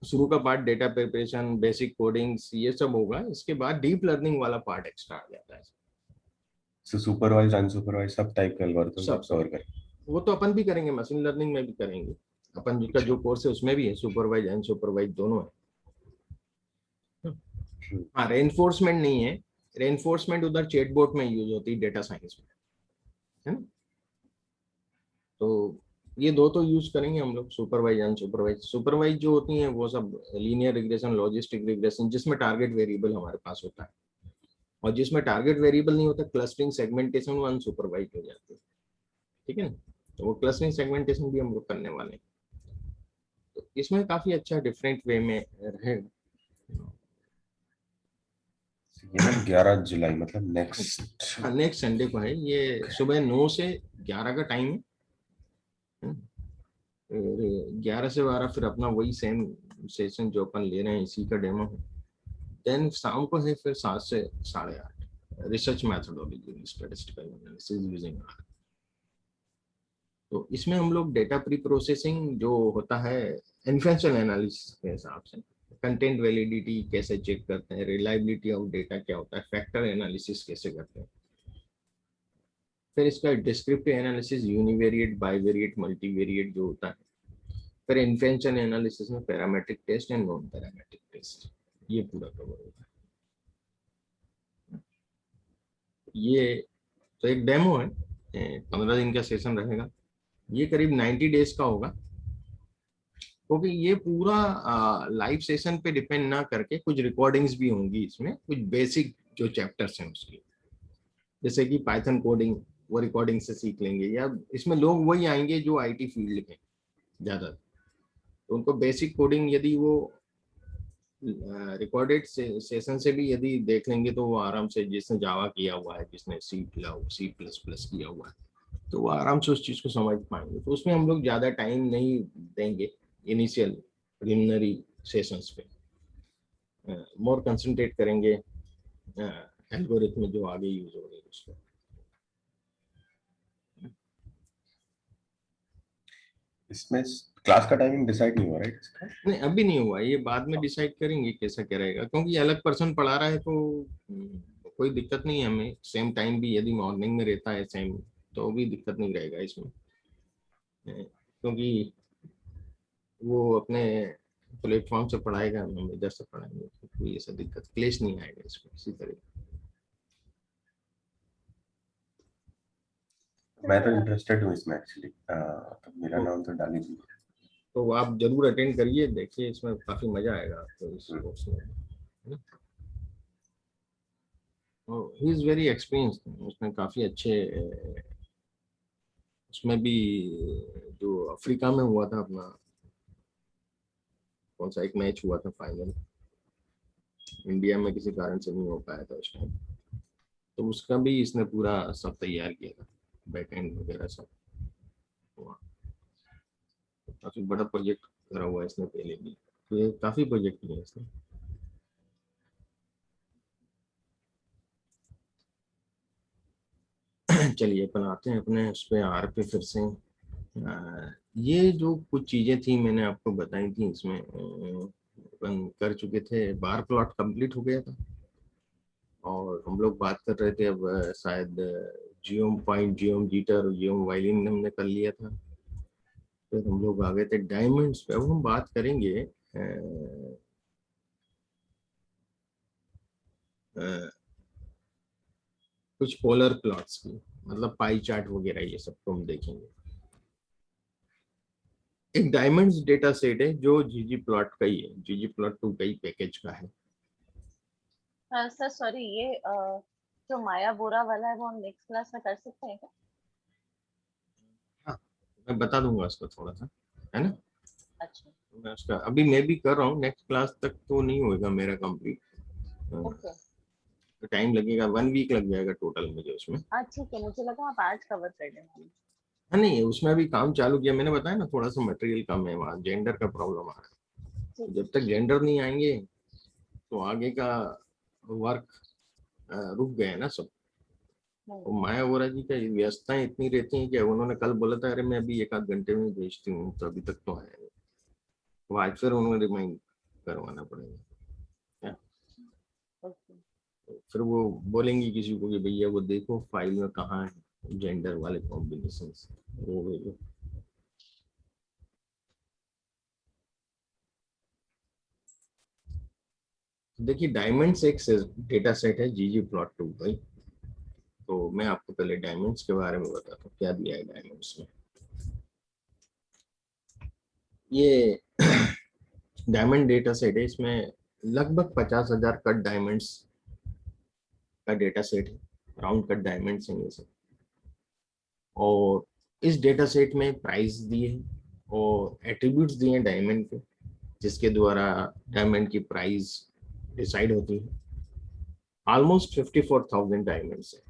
शुरू का part data preparation basic codings ये सब होगा, इसके बाद डीप लर्निंग वाला पार्ट एक्स्ट्रा आ जाता है। सो सुपरवाइज्ड अनसुपरवाइज्ड सब टाइप के एल्गोरिथम्स सब आप कवर करें? वो तो अपन भी करेंगे, मशीन लर्निंग में भी करेंगे अपन, जिसका जो कोर्स है उसमें भी है, सुपरवाइज अनसुपरवाइज दोनों है। हाँ, रेनफोर्समेंट नहीं है, रेनफोर्समेंट उधर चैटबॉट में यूज होती है डेटा साइंस में, है ना। तो ये दो तो यूज करेंगे हम लोग, सुपरवाइज अनसुपरवाइज। सुपरवाइज जो होती हैं वो सब लीनियर रिग्रेशन, लॉजिस्टिक रिग्रेशन, जिसमें टारगेट वेरिएबल हमारे पास होता है, और जिसमें टारगेट वेरिएबल नहीं होता, क्लस्टरिंग सेगमेंटेशन वो अनसुपरवाइज हो जाती है, ठीक है ना। तो वो क्लस्टरिंग सेगमेंटेशन भी हम लोग करने वाले हैं, तो इसमें काफी अच्छा डिफरेंट वे में रहेगा। ये ना 11 जुलाई मतलब नेक्स्ट। नेक्स्ट संडे को है ये, सुबह 9 से 11 का टाइम है। 11 से 12 फिर अपना वही सेम सेशन जो अपन ले रहे हैं इसी का डेमो है। देन शाम को है फिर 7 से 8:30 research methodology statistical analysis using R। तो इसमें हम लोग डेटा प्री प्रोसेसिंग जो होता है इन्फ्रेंशियल एनालिसिस के हिसाब से, कंटेंट वैलिडिटी कैसे चेक करते हैं, रिलायबिलिटी ऑफ डेटा क्या होता है, फैक्टर एनालिसिस कैसे करते हैं, फिर इसका descriptive analysis, univariate bivariate multivariate जो होता है, फिर इन्फ्रेंशियल एनालिसिस में parametric test and non parametric test, ये पूरा कवर होगा। ये तो एक डेमो है, 15 दिन का सेशन रहेगा, ये करीब 90 डेज का होगा, क्योंकि ये पूरा लाइव सेशन पे डिपेंड ना करके कुछ रिकॉर्डिंग्स भी होंगी इसमें, कुछ बेसिक जो चैप्टर्स हैं उसकी, जैसे कि पाइथन कोडिंग, वो रिकॉर्डिंग से सीख लेंगे, या इसमें लोग वही आएंगे जो IT फील्ड के ज्यादा, तो उनको बेसिक कोडिंग यदि वो रिकॉर्डेड सेशन से भी यदि देख लेंगे तो वो आराम से, जिसने जावा किया हुआ है, जिसने C++ किया हुआ है, तो वो आराम से उस चीज को समझ पाएंगे। तो उसमें हम लोग ज्यादा टाइम नहीं देंगे इनिशियल प्रिलिमिनरी सेशंस पे, मोर कंसंट्रेट करेंगे एल्गोरिथम जो आगे यूज हो रहे हैं उसको। इसमें क्लास का टाइमिंग डिसाइड नहीं हुआ राइट इसका? नहीं, अभी नहीं हुआ, ये बाद में डिसाइड करेंगे कैसा क्या रहेगा, क्योंकि अलग पर्सन पढ़ा रहा है तो कोई दिक्कत नहीं है हमें, सेम टाइम भी यदि मॉर्निंग में रहता है सेम, तो भी दिक्कत नहीं रहेगा इसमें, क्योंकि वो अपने प्लेटफॉर्म से पढ़ाएगा, हम इधर से पढ़ाएंगे, तो कोई ऐसा दिक्कत क्लेश नहीं आएगा इसमें इसी तरह। मैं तो इंटरेस्टेड हूँ इसमें एक्चुअली, तो मेरा नाम तो डाल ही दीजिए। तो आप जरूर अटेंड करिए, देखिए इसमें काफी मजा आएगा आपको इस कोर्स में, ही इज वेरी एक्सपीरियंस्ड, उसने काफी अच्छे, उसमें भी जो अफ्रीका में हुआ था अपना, कौन सा एक मैच हुआ था फाइनल, इंडिया में किसी कारण से नहीं हो पाया था उस टाइम, तो उसका भी इसने पूरा सब तैयार किया था, बैक एंड वगैरह सब, काफी बड़ा प्रोजेक्ट करा हुआ है इसने पहले भी, तो ये काफी प्रोजेक्ट किए हैं इसने। चलिए अपन आते हैं अपने उस पे आर पे फिर से। ये जो कुछ चीजें थी मैंने आपको बताई थी इसमें, अपन कर चुके थे, बार प्लॉट कंप्लीट हो गया था और हम लोग बात कर रहे थे अब शायद जियोम पॉइंट, जियोम जीटर, जियोम वायलिन हमने कर लिया था। फिर हम लोग आ गए थे डायमंड्स पे। अब हम बात करेंगे कुछ पोलर प्लॉट्स की, मतलब पाई चार्ट वगैरह ये सब तो हम देखेंगे। एक डायमंड्स डेटा सेट है जो जीजी प्लॉट का ही है, जीजी प्लॉट 2 का ही पैकेज का है। सर सॉरी, ये जो माया बोरा वाला है वो हम नेक्स्ट क्लास में कर सकते हैं क्या? हाँ, मैं बता दूंगा उसको थोड़ा सा, है ना। अच्छा, मैं उसका अभी मैं भी कर रहा हूँ, नेक्स्ट क्लास तक तो नहीं होगा मेरा कंप्लीट, ओके। तो टाइम लगेगा, 1 वीक लग जाएगा टोटल मुझे उसमें। हाँ ठीक है, मुझे लगा आप आज कवर कर लेंगे। हाँ नहीं, उसमें भी काम चालू किया मैंने, बताया ना थोड़ा सा मटेरियल कम है वहाँ, जेंडर का प्रॉब्लम आ रहा है। ठीक। जब तक जेंडर नहीं आएंगे तो आगे का वर्क रुक गए ना सब। और माया वोरा जी का व्यस्तताएं इतनी रहती हैं कि उन्होंने कल बोला था अरे मैं अभी 1 आध घंटे में भेजती हूँ, तो अभी तक तो आया नहीं। वो आज फिर उन्होंने रिमाइंड करवाना पड़ेगा क्या? ओके। फिर वो बोलेंगी किसी को कि भैया वो देखो फाइल में कहाँ है जेंडर वाले कॉम्बिनेशन, वो भेजो। देखिए डायमंड्स एक डेटा सेट है जीजी प्लॉट 2 भाई। तो मैं आपको पहले डायमंड्स के बारे में बताता हूँ क्या दिया है डायमंड्स में। ये डायमंड डेटा सेट है, इसमें लगभग 50,000 कट डायमंड्स का डेटा सेट है, राउंड कट डायमंड्स हैं ये सब। और इस डेटा सेट में प्राइस दिए हैं और एट्रीब्यूट्स दिए हैं डायमंड के, जिसके द्वारा डायमंड की प्राइस डिसाइड होती है। ऑलमोस्ट 54,000 डायमंड्स है।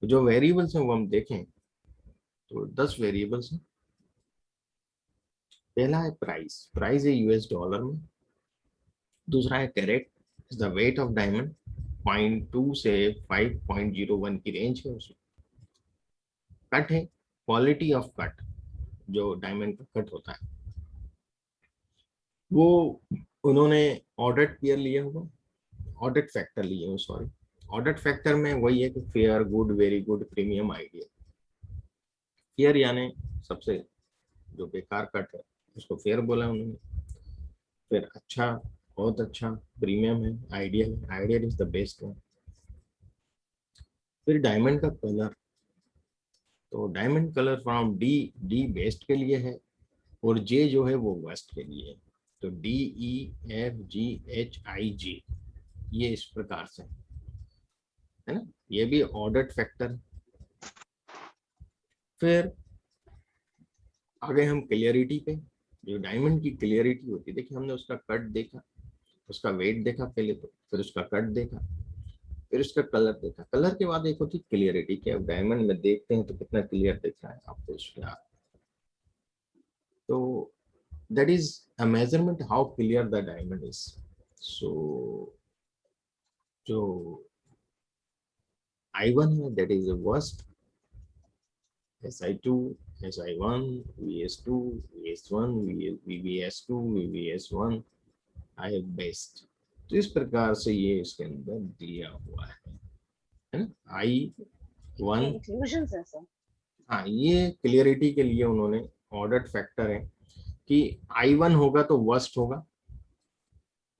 जो वेरिएबल्स हैं वो हम देखें तो 10 वेरिएबल्स हैं। पहला है प्राइस, प्राइस है यूएस डॉलर में। दूसरा है carat, is the weight of diamond, 0.2 से 5.01 की रेंज है उसमें। कट है, क्वालिटी ऑफ कट, जो डायमंड का कट होता है वो उन्होंने ऑडिट पेयर लिया हुआ, ऑडिट फैक्टर लिए हुए सॉरी। ऑडिट फैक्टर में वही है कि fair, good, very good, premium, ideal. Fair यानी सबसे जो बेकार कट है उसको फेयर बोला उन्होंने। फिर अच्छा, बहुत अच्छा, प्रीमियम है, ideal, ideal is the best one. फिर डायमंड का कलर, तो diamond colour from D, D best के लिए है और जे जो है वो वेस्ट के लिए है। तो DEFGHIG, ये इस प्रकार से है ना, ये भी ऑडिट फैक्टर। फिर आगे हम क्लियरिटी पे, जो डायमंड की क्लियरिटी होती है, देखिए हमने उसका कट देखा, उसका वेट देखा पहले, तो फिर उसका कट देखा, फिर उसका कलर देखा। कलर के बाद एक होती है क्लियरिटी, कि अब डायमंड में देखते हैं तो कितना क्लियर दिख रहा है आपको इसमें। तो that is a measurement how clear the diamond is. So जो I1 है that is the worst, SI2, SI1, VS2, VS1, VVS2, VVS1, I have best। तो इस प्रकार से ये इसके अंदर दिया हुआ है ना। I1 इंक्लूजन्स है सर। हाँ, ये क्लियरिटी के लिए उन्होंने ऑर्डर फैक्टर है कि I1 होगा तो वर्स्ट होगा,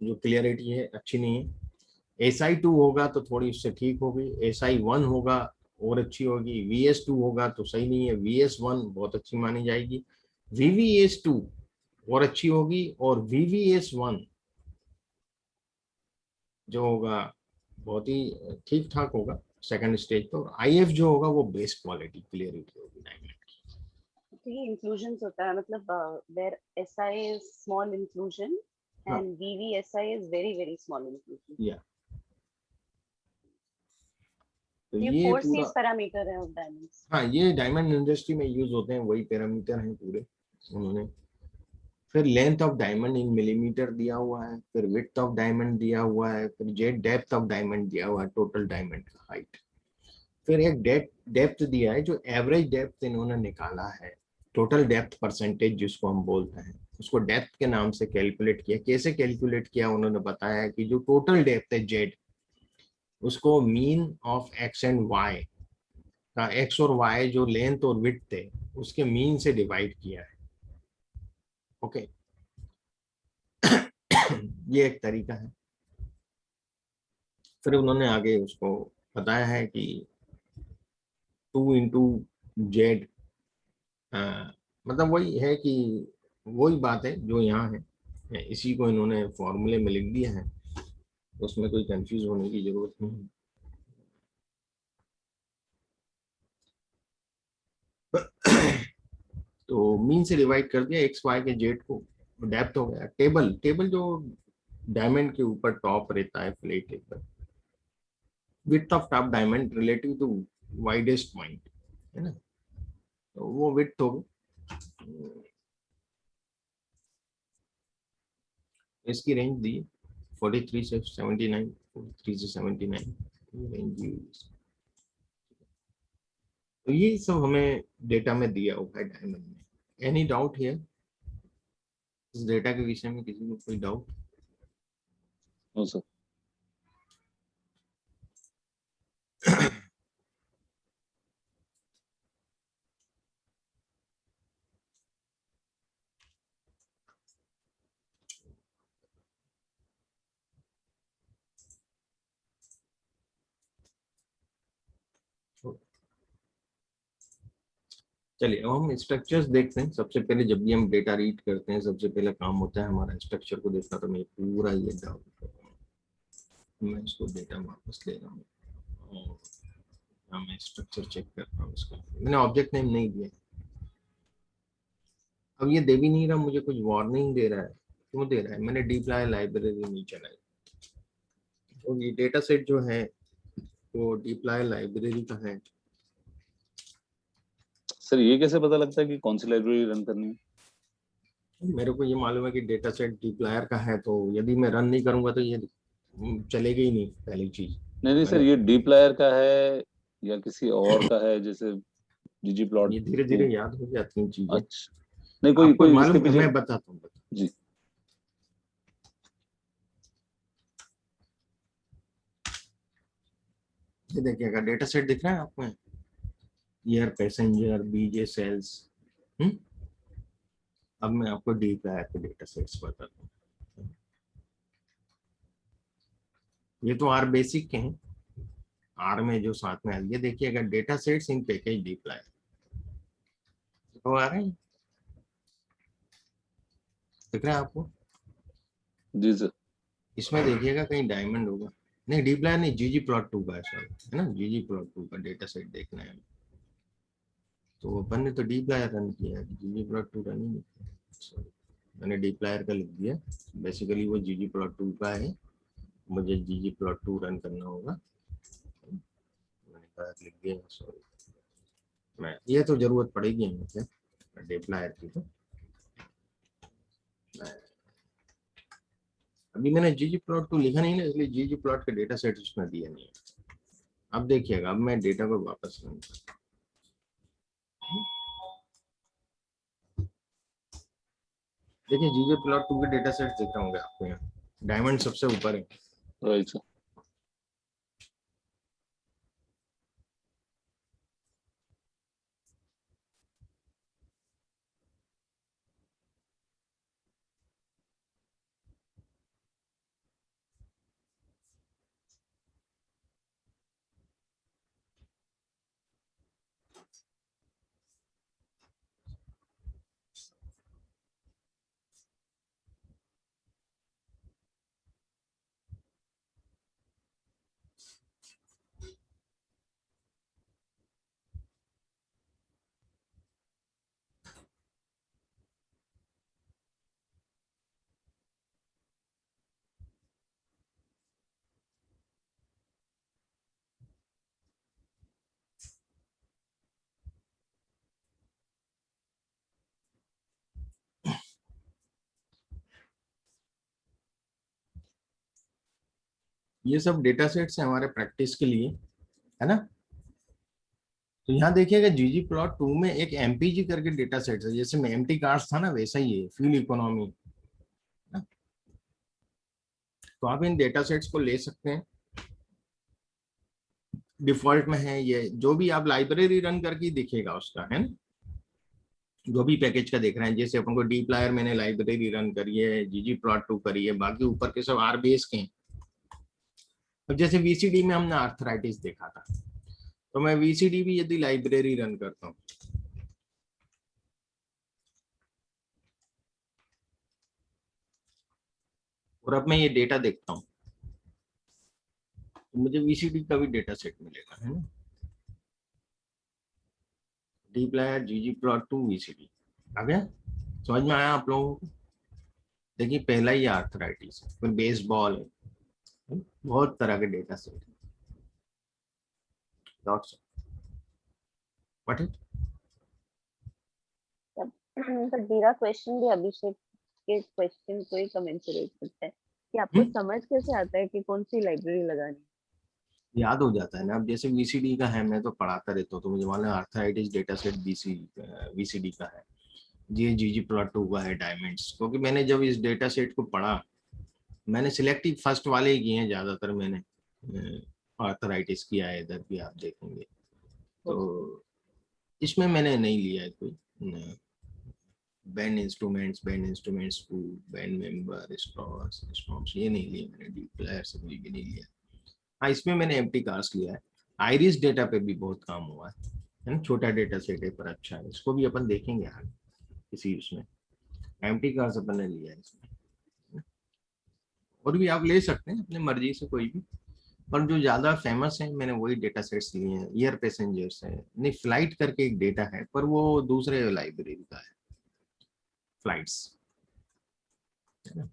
जो क्लियरिटी है अच्छी नहीं है। SI2 होगा तो थोड़ी उससे ठीक होगी, SI1 होगा और अच्छी होगी, VS2 होगा तो सही नहीं है, VS1 बहुत अच्छी मानी जाएगी, VVS2 और अच्छी होगी, और VVS1 जो होगा बहुत ही ठीक ठाक होगा सेकंड स्टेज पर। IF जो होगा वो बेस्ट क्वालिटी क्लियरिटी होगी डायमंड की। तो ये इंक्लूजन्स होता है, मतलब where SI is small inclusion हाँ। And VVSI is very very small inclusion. या तो ये ये 4 पूरा, C's पैरामीटर है ऑफ डायमंड्स। हाँ ये डायमंड इंडस्ट्री में यूज होते हैं, वही पैरामीटर हैं पूरे उन्होंने फिर length of diamond in millimetre दिया हुआ है, फिर विड्थ ऑफ डायमंड दिया हुआ है, फिर जेड डेप्थ ऑफ डायमंड दिया हुआ है, टोटल डायमंड का हाइट। फिर एक डेप्थ दिया है, जो एवरेज डेप्थ इन्होंने निकाला है, टोटल डेप्थ परसेंटेज जिसको हम बोलते हैं, उसको डेप्थ के नाम से कैलकुलेट किया। कैसे कैलकुलेट किया उन्होंने बताया कि जो टोटल डेप्थ है जेड, उसको mean of X and Y का, एक्स और वाई जो लेंथ और विड्थ थे उसके मीन से डिवाइड किया है। ओके ये एक तरीका है। फिर उन्होंने आगे उसको बताया है कि 2 into जेड, मतलब वही है कि वही बात है जो यहाँ है, इसी को इन्होंने फॉर्मूले में लिख दिया है, उसमें कोई कंफ्यूज होने की जरूरत नहीं है। तो मीन से डिवाइड कर दिया एक्स वाई के जेड को, डेप्थ हो गया। टेबल टेबल जो डायमंड के ऊपर टॉप रहता है flat table, width of top diamond relative to widest point, है ना, तो वो विड्थ हो गई। इसकी रेंज दी 43 से 79, 43 से 79 रेंज दी हुई है। तो ये सब हमें डेटा में दिया हुआ है डायमंड में। एनी डाउट हियर, इस डेटा के विषय में किसी को कोई डाउट? No sir. चलिए अब हम स्ट्रक्चर्स देखते हैं। सबसे पहले जब भी हम डेटा रीड करते हैं, सबसे पहला काम होता है हमारा स्ट्रक्चर को देखना। तो मैं पूरा ये डाउन कर रहा हूँ, मैं इसको डेटा वापस ले रहा हूँ और मैं स्ट्रक्चर चेक करता हूँ। इसका मैंने ऑब्जेक्ट नेम नहीं दिया। अब ये दे भी नहीं रहा, मुझे कुछ वार्निंग दे रहा है। क्यों दे रहा है? मैंने डिप्लॉय लाइब्रेरी नहीं चलाई। तो ये डेटा सेट जो है वो डिप्लॉय लाइब्रेरी का है। सर ये कैसे पता लगता है कि कौन सी लाइब्रेरी रन करनी है? मेरे को ये मालूम है कि डेटा सेट डिप्लॉयर का है, तो यदि मैं रन नहीं करूंगा तो ये चलेगा ही नहीं, पहली चीज। नहीं नहीं सर, मैंने ये डीप्लायर का है या किसी और का है, जैसे जीजी प्लॉट ये धीरे धीरे टू? याद हो जाती हैं चीजें। अच्छा, नहीं कोई आपको कोई इसके मालूम है, पीछे। मैं बताता हूँ। जी। ये देखिएगा, डेटा सेट दिख रहा है आपको, ईयर, पैसेंजर, बीजे, सेल्स। अब मैं आपको डिप्लॉयर के डेटा सेट्स बताता हूँ। ये तो आर बेसिक के हैं, आर में जो साथ में है। ये देखिएगा, data sets in package deployer, तो आ रहे हैं, दिख रहा है आपको? जी सर। इसमें देखिएगा कहीं डायमंड होगा। नहीं, डिप्लॉयर नहीं, जीजी प्लॉट 2 का है सॉरी, है ना, जीजी प्लॉट 2 का डेटा सेट देखना है। तो अपन ने तो डिप्लॉयर रन किया है, जीजी प्लॉट 2 रन ही नहीं किया। सॉरी, मैंने डिप्लॉयर का लिख दिया। बेसिकली वो जीजी प्लॉट 2 का है, मुझे जीजी प्लॉट 2 रन करना होगा। मैंने कहा लिख दिया, सॉरी। मैं ये तो जरूरत पड़ेगी हमें क्या डिप्लॉयर की, तो अभी मैंने जीजी प्लॉट 2 लिखा नहीं ना, इसलिए जीजी प्लॉट का डेटा सेट उसमें दिया नहीं है। अब देखिएगा, अब मैं डेटा को वापस रन करता हूँ। देखिए, जीजे प्लॉट 2 के डेटा सेट दिख रहे होंगे आपको यहाँ, डायमंड सबसे ऊपर है। Right sir. ये सब डेटा सेट्स हैं हमारे प्रैक्टिस के लिए, है ना। तो यहाँ देखिएगा ggplot2 में एक MPG करके डेटा सेट है, जैसे में एम्प्टी कार्स था ना वैसा ही है, फ्यूल इकोनॉमी। तो आप इन डेटा सेट्स को ले सकते हैं, डिफॉल्ट में है ये, जो भी आप लाइब्रेरी रन करके दिखेगा उसका, है ना, जो भी पैकेज का देख रहे हैं। जैसे अपन को dplyr मैंने लाइब्रेरी रन करी है, ggplot2 करी है, बाकी ऊपर के सब RBase के हैं। अब जैसे VCD में हमने आर्थराइटिस देखा था, तो मैं VCD भी यदि लाइब्रेरी रन करता हूँ, और अब मैं ये डेटा देखता हूँ, तो मुझे VCD का भी डेटा सेट मिलेगा, है ना। dplyr ggplot2 VCD आ गया, समझ में आया आप लोगों को। देखिए पहला ही आर्थराइटिस है, फिर बेसबॉल है, बहुत तरह के डेटा सेट है। Lots of. What is? तो मेरा क्वेश्चन भी अभिषेक के क्वेश्चन को ही कमेंसरेट करता है कि आपको समझ कैसे आता है कि कौन सी लाइब्रेरी लगानी है? याद हो जाता है ना। अब जैसे VCD का है, मैं तो पढ़ाता रहता हूँ, तो मुझे मालूम है आर्थराइटिस डेटा सेट VCD का है, ये ggplot2 का है डायमंड्स, क्योंकि मैंने जब इस डेटा सेट को पढ़ा, मैंने सिलेक्टिव फर्स्ट वाले ही किए हैं ज्यादातर, मैंने आर्थराइटिस किया है, इधर भी आप देखेंगे। तो इसमें मैंने नहीं लिया है कोई बैंड इंस्ट्रूमेंट्स बैंड मेंबर स्टॉर्स, ये नहीं लिया मैंने, dplyr से कोई भी नहीं लिया। हाँ, इसमें मैंने एम्प्टी कार्स लिया है, आइरिस डेटा पे भी बहुत काम हुआ है ना, छोटा डेटा सेट है पर अच्छा है, इसको भी अपन देखेंगे आगे किसी उसमें। एम्प्टी कार्स अपन ने लिया है इसमें, और भी आप ले सकते हैं अपनी मर्जी से कोई भी, पर जो ज्यादा फेमस है मैंने वही डेटा सेट्स लिए हैं। एयर पैसेंजर्स है, नहीं फ्लाइट करके एक डेटा है, पर वो दूसरे लाइब्रेरी का है, फ्लाइट्स, है ना,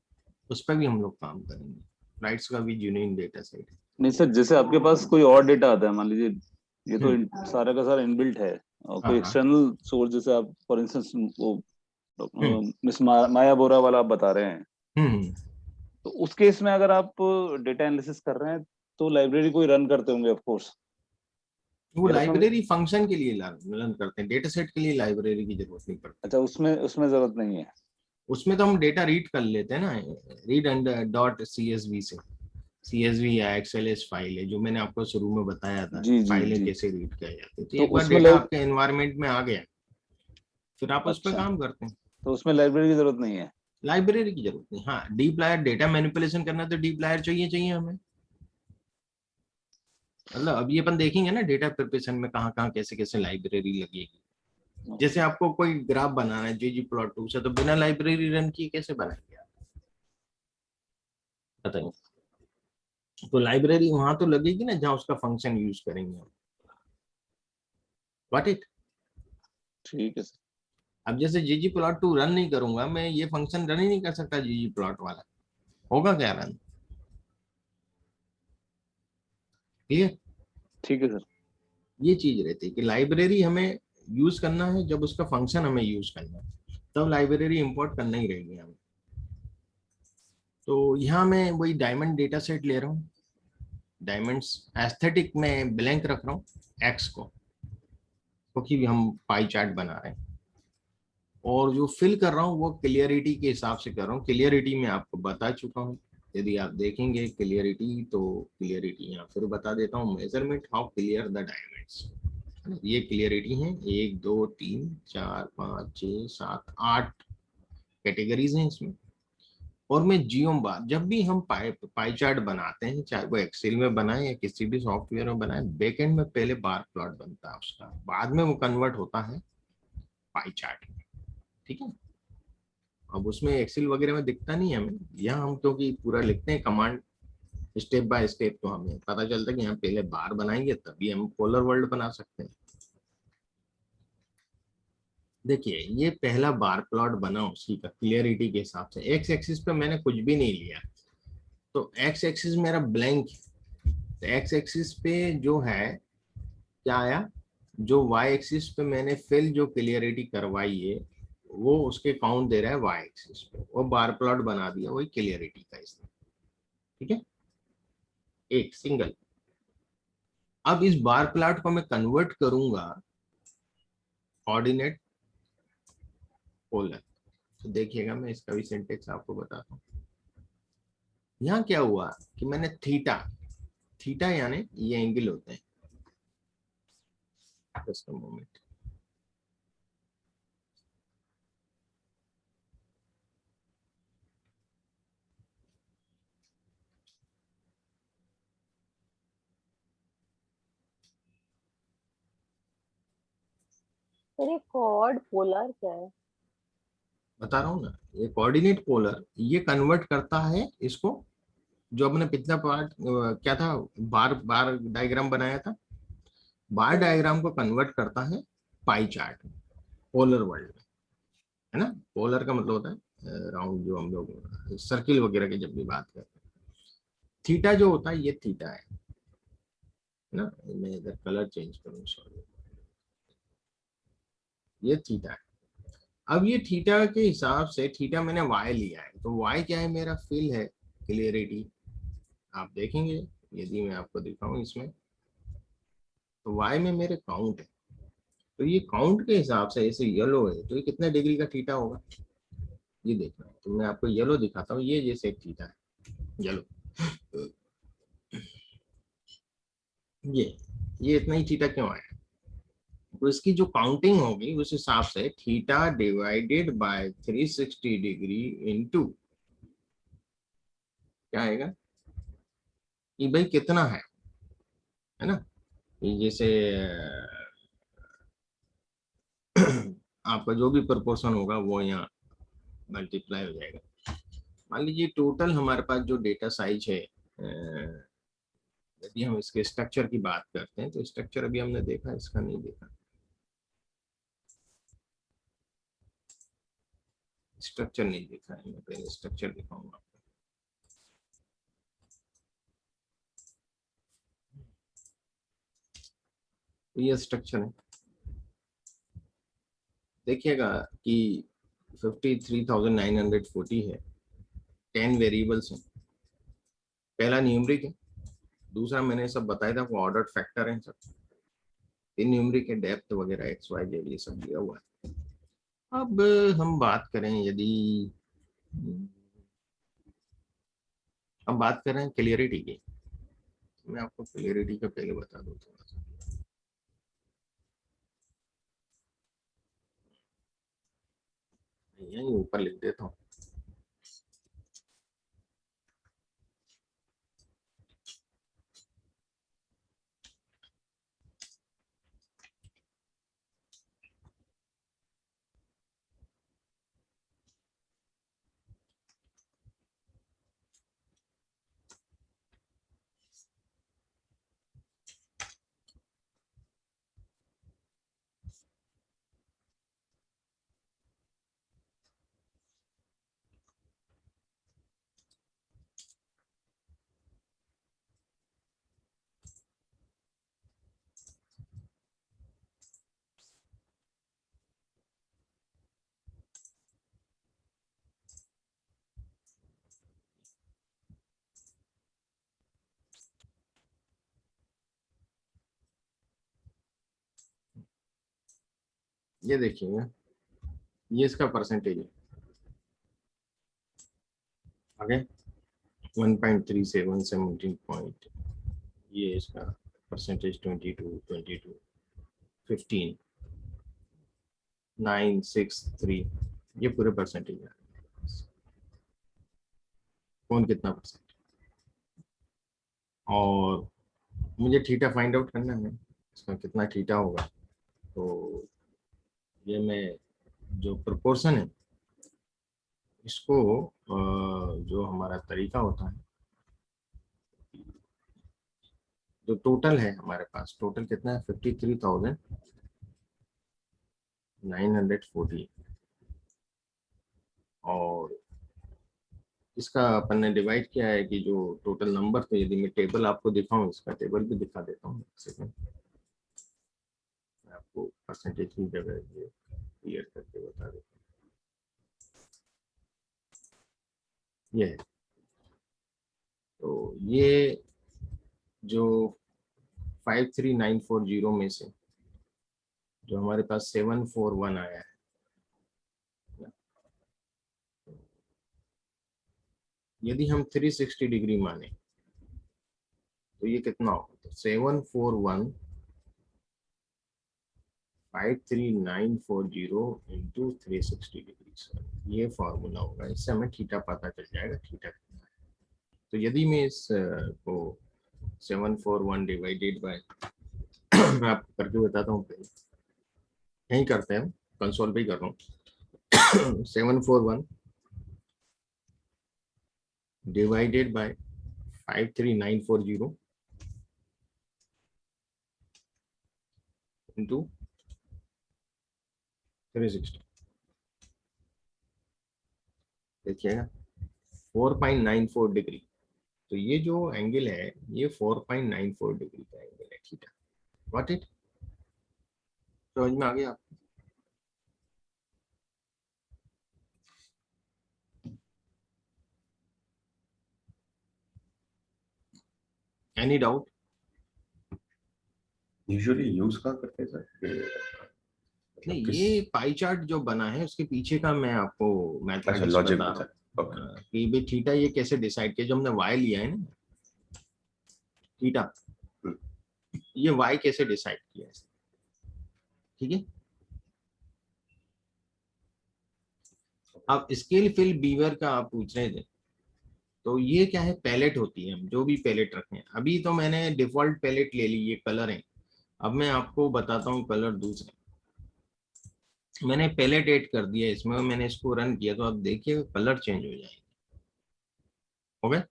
उस पर भी हम लोग काम करेंगे। फ्लाइट्स का भी जेन्युइन डेटा सेट है। नहीं सर, जैसे आपके पास कोई और डेटा आता है, मान लीजिए ये तो सारा का सारा इनबिल्ट है, और कोई एक्सटर्नल सोर्स, जैसे आप फॉर इंस्टेंस वो मिस माया बोरा वाला आप बता रहे हैं, तो उस केस में अगर आप डेटा एनालिसिस कर रहे हैं तो लाइब्रेरी कोई रन करते होंगे ऑफ कोर्स। वो लाइब्रेरी फंक्शन के लिए रन करते हैं, डेटा सेट के लिए लाइब्रेरी की जरूरत नहीं पड़ती। अच्छा, उसमें जरूरत नहीं है। उसमें तो हम डेटा रीड कर लेते हैं ना, रीड डॉट CSV से, CSV या XLS फाइल है, जो मैंने आपको शुरू में बताया था, फाइलें कैसे रीड किया जाती है। तो एक बार डेटा आपके एनवायरनमेंट में आ गया, फिर आप उस पर काम करते हैं, तो उसमें लाइब्रेरी की जरूरत नहीं है। लाइब्रेरी की जरूरत नहीं। हाँ, dplyr डेटा मैनिपुलेशन करना तो dplyr चाहिए हमें, मतलब अभी अपन देखेंगे ना डेटा प्रिपरेशन में कहाँ कहाँ कैसे कैसे लाइब्रेरी लगेगी। जैसे आपको कोई ग्राफ बनाना है ggplot2 से, तो बिना लाइब्रेरी रन किए कैसे बनाएंगे आप, बताइए। तो लाइब्रेरी वहां तो लगेगी ना जहां उसका फंक्शन यूज करेंगे हम। व्हाट इट, ठीक है सर। अब जैसे ggplot2 रन नहीं करूंगा मैं, ये फंक्शन रन ही नहीं कर सकता ggplot वाला, होगा क्या रन? क्लियर? ठीक है सर। ये चीज रहती है कि लाइब्रेरी हमें यूज करना है जब उसका फंक्शन हमें यूज करना है, तब लाइब्रेरी इंपोर्ट करना ही रहेगी हमें। तो यहाँ मैं वही डायमंड डेटा सेट ले रहा हूँ, डायमंड्स एस्थेटिक में ब्लैंक रख रहा हूँ एक्स को, क्योंकि हम पाई चार्ट बना रहे हैं, और जो फिल कर रहा हूँ वो क्लियरिटी के हिसाब से कर रहा हूँ। क्लियरिटी में आपको बता चुका हूँ, यदि आप देखेंगे क्लियरिटी, तो क्लियरिटी यहाँ फिर बता देता हूँ, measurement how clear the diamonds, ये क्लियरिटी है, 1 2 3 4 5 6 7 8 कैटेगरीज हैं इसमें। और मैं जियोम बार, जब भी हम पाई चार्ट बनाते हैं, चाहे वो एक्सेल में बनाए या किसी भी सॉफ्टवेयर में बनाए, बैकएंड में पहले बार प्लॉट बनता है उसका, बाद में वो कन्वर्ट होता है पाई चार्ट में, ठीक है। अब उसमें एक्सेल वगैरह में दिखता नहीं है हमें, यहाँ हम क्योंकि पूरा लिखते हैं कमांड स्टेप बाय स्टेप, तो हमें पता चलता है कि यहाँ पहले बार बनाएंगे तभी हम पोलर वर्ल्ड बना सकते हैं। देखिए ये पहला बार प्लॉट बना उसी का क्लियरिटी के हिसाब से, एक्स एक्सिस पे मैंने कुछ भी नहीं लिया, तो एक्स एक्सिस मेरा ब्लैंक है। तो एक्स एक्सिस पे जो है क्या आया, जो वाई एक्सिस पे मैंने फिल जो क्लियरिटी करवाई है वो उसके काउंट दे रहा है वाई एक्सिस पे, वो बार प्लॉट बना दिया वही क्लियरिटी का इसमें, ठीक है। एक सिंगल। अब इस बार प्लॉट को मैं कन्वर्ट करूंगा ऑर्डिनेट पोलर। तो देखिएगा, मैं इसका भी सिंटेक्स आपको बताता हूँ। यहाँ क्या हुआ कि मैंने थीटा, थीटा यानी ये एंगल होते हैं, just a moment। सर ये कॉर्ड पोलर क्या है? बता रहा हूँ ना, ये कोऑर्डिनेट पोलर ये कन्वर्ट करता है इसको, जो अपने पिछला पार्ट क्या था, बार बार डायग्राम बनाया था, बार डायग्राम को कन्वर्ट करता है पाई चार्ट में, पोलर वर्ल्ड में, है ना। पोलर का मतलब होता है राउंड, जो हम लोग सर्किल वगैरह की जब भी बात करते हैं। थीटा जो होता है ये थीटा है ना, मैं इधर कलर चेंज करूँ, सॉरी, ये थीटा है। अब ये थीटा के हिसाब से, थीटा मैंने वाई लिया है, तो वाई क्या है, मेरा फिल है, क्लियरिटी। आप देखेंगे यदि मैं आपको दिखाऊं इसमें, तो वाई में मेरे काउंट है, तो ये काउंट के हिसाब से ऐसे येलो है, तो ये कितने डिग्री का थीटा होगा ये देखना है। तो मैं आपको येलो दिखाता हूँ, ये जैसे एक थीटा है येलो, ये इतना ही थीटा क्यों आया, तो इसकी जो काउंटिंग होगी उस हिसाब से theta divided by 360 degree into क्या आएगा, कि भाई कितना है ना। ये जैसे आपका जो भी प्रोपोर्शन होगा वो यहाँ मल्टीप्लाई हो जाएगा। मान लीजिए टोटल हमारे पास जो डेटा साइज है, यदि हम इसके स्ट्रक्चर की बात करते हैं, तो स्ट्रक्चर अभी हमने देखा, इसका नहीं देखा, स्ट्रक्चर नहीं देखा है, मैं पहले स्ट्रक्चर दिखाऊंगा आपको। तो ये स्ट्रक्चर है, देखिएगा कि 53,940 है, 10 वेरिएबल्स हैं, पहला न्यूमरिक है, दूसरा मैंने सब बताया था वो ऑर्डर फैक्टर है सब, तीन न्यूमरिक है, डेप्थ वगैरह एक्स वाई जेड ये सब दिया हुआ है। अब हम बात करें, यदि हम बात करें क्लियरिटी की, मैं आपको क्लियरिटी का पहले बता दूं थोड़ा सा, यहीं ऊपर लिख देता हूँ। ये देखिएगा, ये इसका परसेंटेज है, आगे 1.3 से 117 पॉइंट, ये इसका परसेंटेज 22, 22, 15, 963, ये पूरे परसेंटेज है। कौन कितना परसेंट, और मुझे थीटा फाइंड आउट करना है, इसका कितना थीटा होगा। तो ये मैं जो प्रोपोर्शन है इसको जो हमारा तरीका होता है, जो टोटल है हमारे पास, टोटल कितना है 53,940, और इसका अपन ने डिवाइड किया है कि जो टोटल नंबर, तो यदि मैं टेबल आपको दिखाऊं, इसका टेबल भी दिखा देता हूँ, एक सेकंड, मैं आपको परसेंटेज की जगह ये क्लियर करके बता देता हूँ। ये है, तो ये जो 53940 में से जो हमारे पास 741 आया है, यदि हम 360 डिग्री माने तो ये कितना होगा? तो 741 53940 इंटू 360 डिग्री, ये फॉर्मूला होगा। इससे हमें थीटा पता चल जाएगा, थीटा कितना है। तो यदि मैं इस को 741 डिवाइडेड बाय मैं आपको करके बताता हूँ, पहले यही करते हैं, कंसोल पे ही कर रहा हूँ। 741 डिवाइडेड बाय 53940 इंटू 360, देखिएगा 4.94 डिग्री। तो ये जो एंगल है ये 4.94 डिग्री का एंगल है, थीटा। व्हाट इट समझ में आ गया आपको? Any doubt? यूजुअली यूज कहाँ करते हैं सर? नहीं, किस ये पाई चार्ट जो बना है उसके पीछे का मैं आपको अच्छा मैथमेटिक्स लॉजिक बता बता? रहा ओके हूँ कि भाई थीटा ये कैसे डिसाइड किया। जो हमने वाई लिया है ना, थीटा, ये वाई कैसे डिसाइड किया है, ठीक है। अब स्केल फिल बीवर का आप पूछ रहे थे, तो ये क्या है, पैलेट होती है। हम जो भी पैलेट रखे हैं, अभी तो मैंने डिफॉल्ट पैलेट ले ली, ये कलर है। अब मैं आपको बताता हूँ कलर दूसरे। मैंने पैलेट ऐड कर दिया इसमें, मैंने इसको रन किया, तो आप देखिए कलर चेंज हो जाएंगे। हो गए?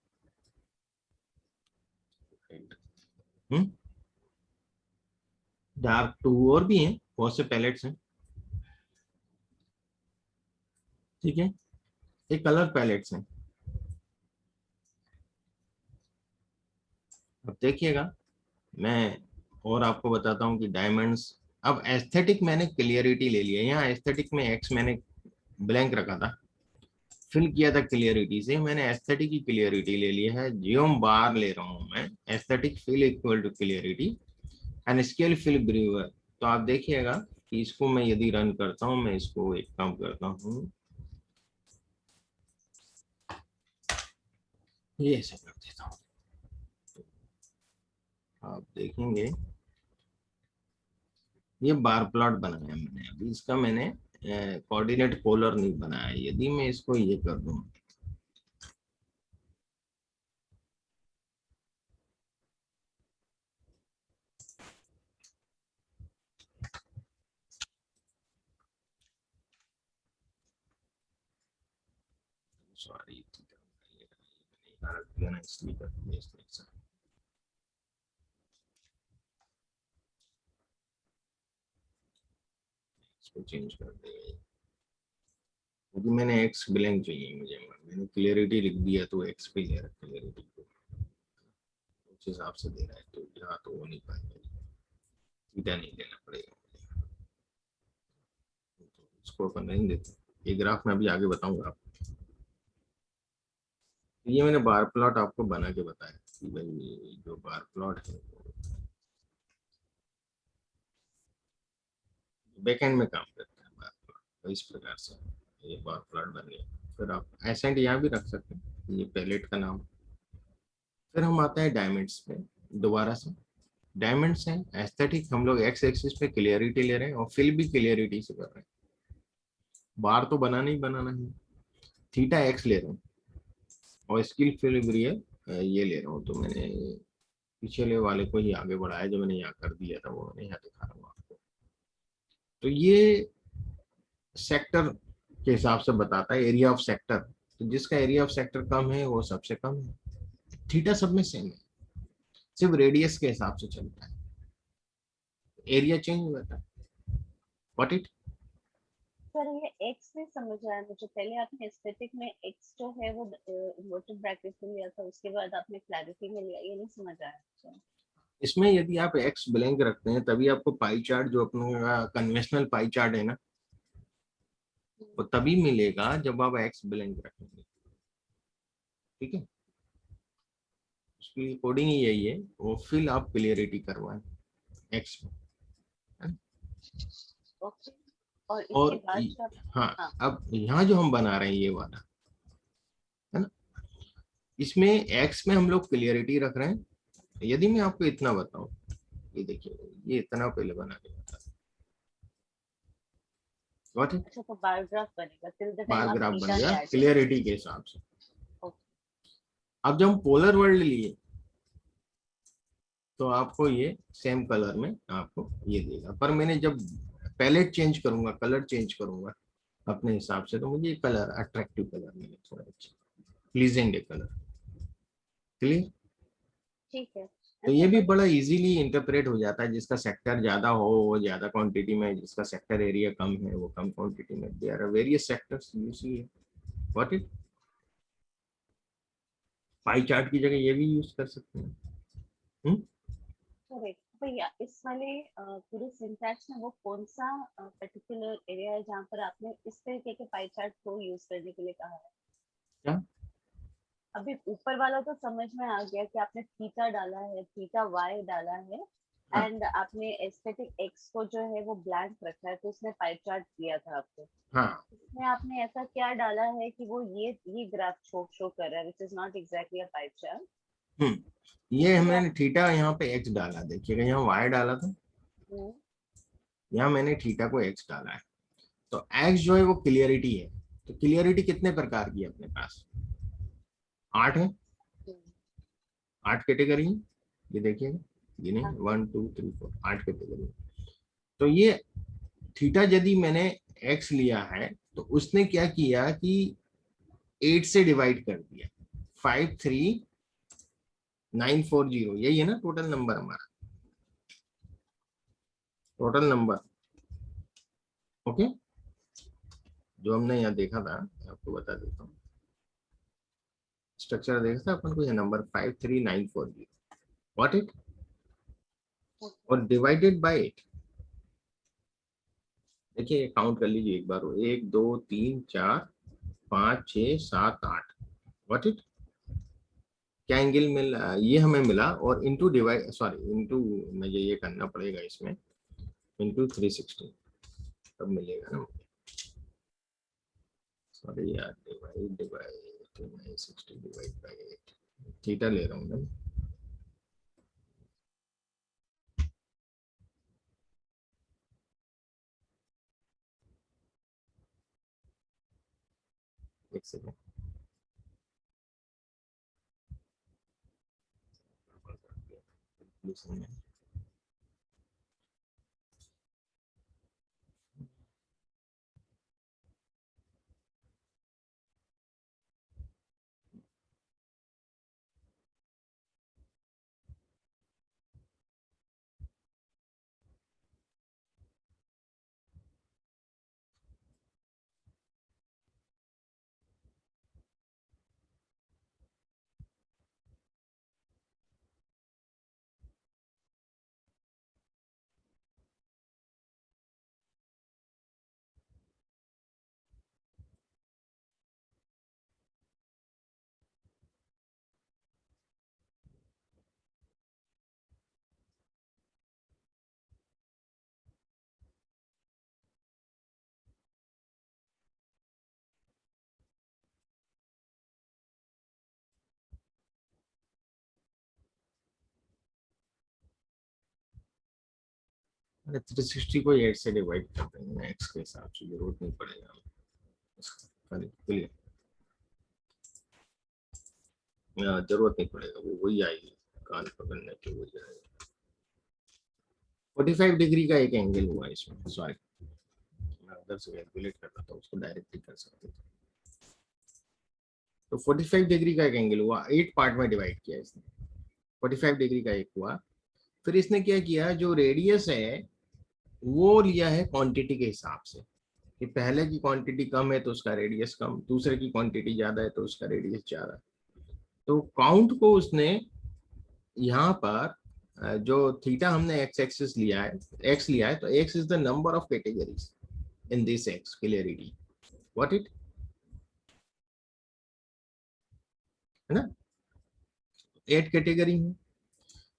डार्क टू और भी हैं, बहुत से पैलेट्स हैं, ठीक है। ये कलर पैलेट्स हैं। अब देखिएगा, मैं और आपको बताता हूँ कि डायमंड्स। अब एस्थेटिक मैंने क्लियरिटी ले लिया। यहाँ एस्थेटिक में एक्स मैंने ब्लैंक रखा था, फिल किया था क्लियरिटी से। मैंने एस्थेटिक की क्लियरिटी ले लिया है, जियोम बार ले रहा हूँ मैं। Aesthetic fill equal to clarity and scale fill brewer. तो आप देखिएगा कि इसको मैं यदि रन करता हूँ, मैं इसको एक काम करता हूँ, ये ऐसे कर देता हूँ। आप देखेंगे ये बार प्लॉट बनाया मैंने। अभी इसका मैंने कोऑर्डिनेट पोलर नहीं बनाया। यदि मैं इसको ये कर दूं, सॉरी इसलिए कर दिया इसने। इसको चेंज कर देंगे क्योंकि मैंने एक्स ब्लैंक चाहिए मुझे। मैंने क्लियरिटी लिख दिया तो एक्स पे ले रहा क्लियरिटी को, उस हिसाब से दे रहा है। तो यहाँ तो हो नहीं पाएगा, थीटा नहीं देना पड़ेगा मुझे, तो इसको अपन नहीं देते। ये ग्राफ मैं अभी आगे बताऊंगा आपको। ये मैंने बार प्लॉट आपको बना के बताया कि भाई जो बार प्लॉट है बैकएंड में काम करता है बार प्लॉट। तो इस प्रकार से ये बार प्लॉट बन गया। फिर आप एसेंट यहाँ भी रख सकते हैं, ये पैलेट का नाम। फिर हम आते हैं डायमंड्स पे दोबारा से। डायमंड्स हैं एस्थेटिक, हम लोग एक्स एक्सिस पे क्लियरिटी ले रहे हैं और फिल भी क्लियरिटी से कर रहे हैं। बार तो बनाना ही बनाना है। थीटा एक्स ले रहा हूँ और स्किल फिल ये ले रहा हूँ। तो मैंने पिछले वाले को ही आगे बढ़ाया, जो मैंने यहाँ कर दिया था वो मैंने यहाँ दिखा रहा हूँ आपको। तो ये सेक्टर के हिसाब से बताता है, एरिया ऑफ सेक्टर। तो जिसका एरिया ऑफ सेक्टर कम है वो सबसे कम है। थीटा सब में सेम है, सिर्फ रेडियस के हिसाब से चलता है, एरिया चेंज हो जाता है। What it? सर ये एक्स नहीं समझ आया मुझे। पहले आपने एस्थेटिक में एक्स जो है वो इन्वर्टेड ब्रैकेट में लिया था, उसके बाद आपने क्लैरिटी में लिया, ये नहीं समझ आया मुझे। इसमें यदि आप एक्स ब्लैंक रखते हैं तभी आपको पाई चार्ट, जो अपना कन्वेंशनल पाई चार्ट है ना, वो तभी मिलेगा जब आप एक्स ब्लैंक रखेंगे, ठीक है। उसकी कोडिंग ही यही है, वो फिल आप क्लियरिटी करवाएं एक्स में, है ना? ओके, और और इसके बाद जब हाँ, हाँ अब यहाँ जो हम बना रहे हैं ये वाला, है ना, इसमें एक्स में हम लोग क्लियरिटी रख रहे हैं। यदि मैं आपको इतना बताऊं, ये देखिए, ये इतना पहले बना के बता, गॉट इट? अच्छा, तो बार ग्राफ बनेगा टिल द टाइम बार आप ग्राफ बन थीटा नहीं गया आ जाए। क्लियरिटी के हिसाब से। ओके, अब जब हम पोलर वर्ल्ड लिए तो आपको ये सेम कलर में आपको ये देगा, पर मैंने जब पैलेट चेंज करूंगा, कलर चेंज करूंगा अपने हिसाब से, तो मुझे ये कलर अट्रैक्टिव कलर मिले, थोड़ा अच्छा प्लीजेंट कलर। क्लियर? ठीक है। तो अच्छा, ये भी बट बड़ा इजीली इंटरप्रेट हो जाता है, जिसका सेक्टर ज्यादा हो वो ज्यादा क्वांटिटी में, जिसका सेक्टर एरिया कम है वो कम क्वांटिटी में। There are various sectors you see, what it, pie chart की जगह ये भी यूज कर सकते हैं। करेक्ट भैया, इस वाले पूरे सिंटैक्स में वो कौन सा पर्टिकुलर एरिया है जहाँ पर आपने इस तरीके के पाई चार्ट को यूज करने के लिए कहा है? क्या? अभी ऊपर वाला तो समझ में आ गया कि आपने थीटा डाला है, थीटा वाई डाला है, हाँ एंड आपने एस्थेटिक एक्स को जो है वो ब्लैंक रखा है, तो उसने पाई चार्ट दिया था आपको। हाँ, इसमें आपने ऐसा क्या डाला है कि वो ये ग्राफ शो कर रहा है, which is not exactly a pie chart? ये ये हमने आप थीटा यहाँ पे एक्स डाला, देखिएगा यहाँ वाई डाला था, हम्म, यहाँ मैंने थीटा को एक्स डाला है। तो एक्स जो है वो क्लियरिटी है। तो क्लियरिटी कितने प्रकार की है अपने पास? 8 है, हम्म, 8 कैटेगरी है। ये देखिएगा, गिने, हाँ, 1 2 3 4, 8 कैटेगरी। तो ये थीटा यदि मैंने एक्स लिया है तो उसने क्या किया कि 8 से डिवाइड कर दिया, 53940, यही है ना टोटल नंबर हमारा, टोटल नंबर। ओके, जो हमने यहाँ देखा था, आपको बता देता हूँ, स्ट्रक्चर देखा था अपन को, ये नंबर 53940, व्हाट इट, ओके, और डिवाइडेड बाय 8। देखिए काउंट कर लीजिए एक बार, 1 2 3 4 5 6 7 8, व्हाट इट, क्या एंगल मिल, ये हमें मिला, और इंटू डिवाइड, सॉरी इंटू, मुझे ये करना पड़ेगा इसमें, इंटू 360 तब मिलेगा ना, सॉरी यार, divide divide 360 divide by 8, theta ले रहा हूँ ना। एक सेकेंड, अरे 360 को 8 से डिवाइड कर देंगे एक्स के हिसाब से, जरूरत नहीं पड़ेगा क्लियर, जरूरत नहीं पड़ेगा, वो वही आएगी, कान पकड़ने की वही आएगी। 45 डिग्री का एक एंगल हुआ इसमें, सॉरी मैं उधर से कैलकुलेट कर रहा था, उसको डायरेक्टली कर सकते थे। तो 45 डिग्री का एक एंगल हुआ, 8 पार्ट में डिवाइड किया इसने, 45 डिग्री का एक हुआ। फिर इसने क्या किया, जो रेडियस है वो लिया है क्वांटिटी के हिसाब से, कि पहले की क्वांटिटी कम है तो उसका रेडियस कम, दूसरे की क्वांटिटी ज्यादा है तो उसका रेडियस ज्यादा। तो काउंट को उसने यहाँ पर जो थीटा हमने एक्स एक्सिस लिया है, एक्स लिया है, तो x is the number of categories in this x clarity, what it, है ना। 8 कैटेगरी है,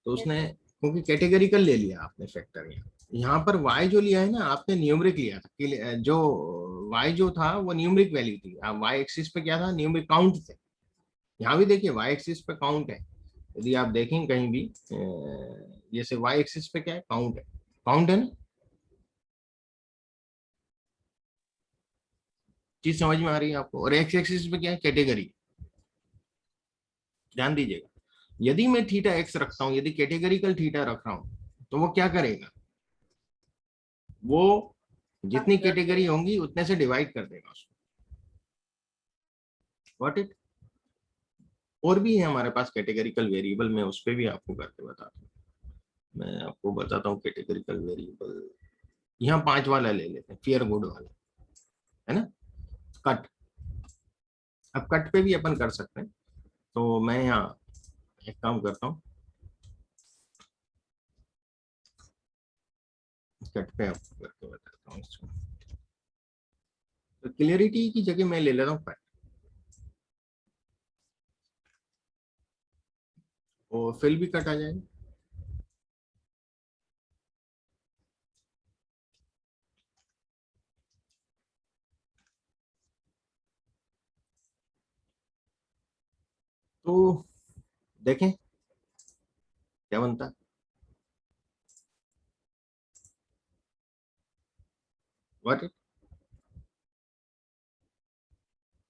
तो उसने क्योंकि कैटेगरिकल ले लिया आपने फैक्टर, यहाँ पर y जो लिया है ना आपने न्यूमरिक लिया था कि जो y जो था वो न्यूमरिक वैल्यू थी, y एक्सिस पे क्या था, न्यूमरिक काउंट थे। यहाँ भी देखिए y एक्सिस पे काउंट है, यदि आप देखें कहीं भी जैसे y एक्सिस पे क्या है, काउंट है, काउंट है ना, चीज समझ में आ रही है आपको। और x एक्सिस पे क्या है, कैटेगरी। ध्यान दीजिएगा, यदि मैं थीटा x रखता हूं, यदि कैटेगरिकल थीटा रख रहा हूं, तो वो क्या करेगा, वो जितनी कैटेगरी होंगी उतने से डिवाइड कर देगा उसको। Got it? और भी है हमारे पास कैटेगरिकल वेरिएबल, मैं उस पर भी आपको करके बताता हूँ। मैं आपको बताता हूँ कैटेगरिकल वेरिएबल, यहाँ 5 वाला ले लेते हैं, फियर गुड वाला, है ना, कट। अब कट पे भी अपन कर सकते हैं, तो मैं यहाँ एक काम करता हूँ, कट पे आपको करके बताता हूँ इसको। तो क्लियरिटी की जगह मैं ले लेता हूँ कट, और फिल भी कट आ जाएगा। तो देखें क्या बनता है, व्हाट।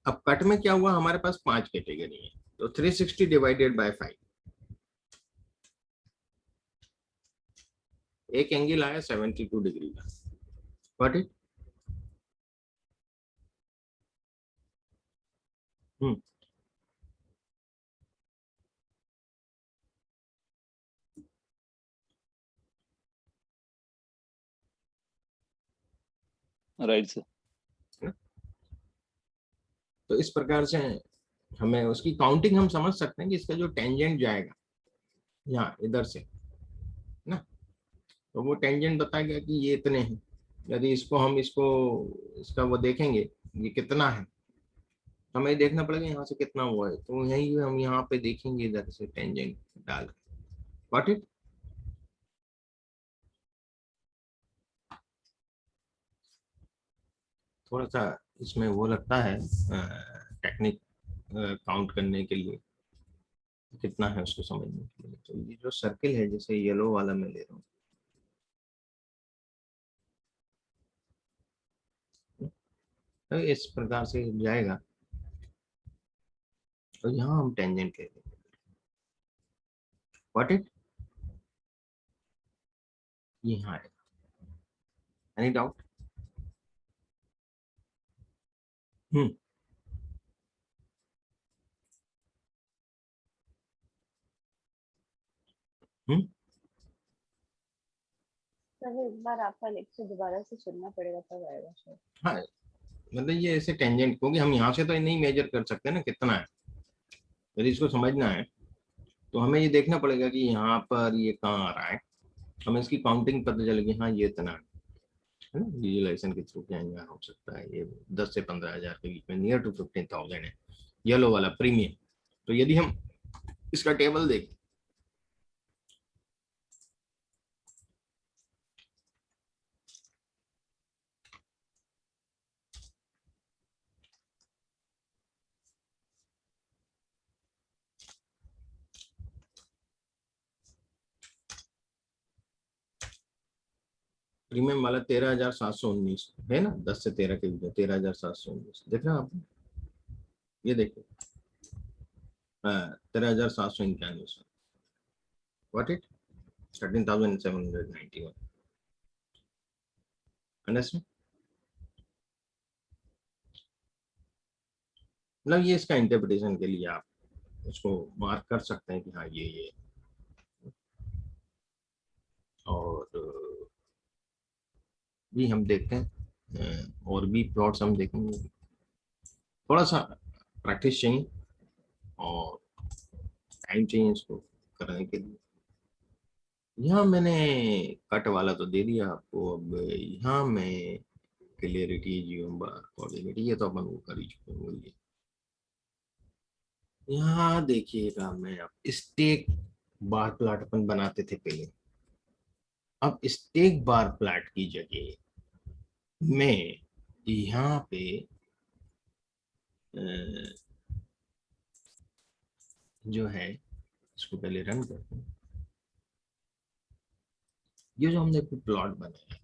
अब कट में क्या हुआ, हमारे पास 5 कैटेगरी है, तो 360 डिवाइडेड बाय 5, एक एंगल आया 72 डिग्री का, व्हाट इट। Right sir. तो इस प्रकार से हमें उसकी काउंटिंग हम समझ सकते हैं कि इसका जो टेंजेंट जाएगा यहाँ इधर से ना, तो वो टेंजेंट बताएगा कि ये इतने हैं। यदि इसको हम इसको इसका वो देखेंगे ये कितना है, तो हमें देखना पड़ेगा यहाँ से कितना हुआ है, तो यही हम यहाँ पे देखेंगे इधर से टेंजेंट डाल, गॉट इट। थोड़ा सा इसमें वो लगता है टेक्निक काउंट करने के लिए, कितना है उसको समझने के लिए। तो ये जो सर्किल है, जैसे येलो वाला मैं ले रहा हूँ, तो इस प्रकार से जाएगा, तो यहाँ हम टेंजेंट ले लेंगे, व्हाट इट, ये यहाँ आएगा। Any doubt? हम्म हम्म सर एक बार आपका लेक्चर दोबारा से सुनना पड़ेगा, तब आएगा शायद। हाँ, मतलब ये ऐसे टेंजेंट, क्योंकि हम यहाँ से तो नहीं मेजर कर सकते ना कितना है, यदि इसको समझना है तो हमें ये देखना पड़ेगा कि यहाँ पर ये कहाँ आ रहा है, हमें इसकी काउंटिंग पता चलेगी, हाँ ये इतना है ना, विजुअलाइजेशन के थ्रू क्या यहाँ हो सकता है, ये 10 से 15,000 के बीच में, नियर टू 15,000 है येलो वाला प्रीमियम। तो यदि हम इसका टेबल देखें, प्रीमियम वाला 13,719 है ना, 10 से 13 के बीच में 13,719 देख रहे हैं आप, ये देखो, हाँ 13,791, व्हाट इट, 13,791, अंडरस्टैंड। मतलब ये इसका इंटरप्रिटेशन के लिए आप उसको मार्क कर सकते हैं कि हाँ ये, और भी हम देखते हैं, और भी प्लॉट्स हम देखेंगे, थोड़ा सा प्रैक्टिस चाहिए और टाइम चाहिए इसको करने के लिए। यहाँ मैंने कट वाला तो दे दिया आपको, अब यहाँ मैं क्लियरिटी, जियो बार, कोऑर्डिनेट, ये तो अपन वो कर ही चुके हैं, यहाँ देखिएगा, मैं अब स्टेक बार प्लाट अपन बनाते थे पहले। अब स्टेक बार प्लाट की जगह में यहाँ पे जो है, इसको पहले रन करते हैं। ये जो हमने प्लॉट बनाया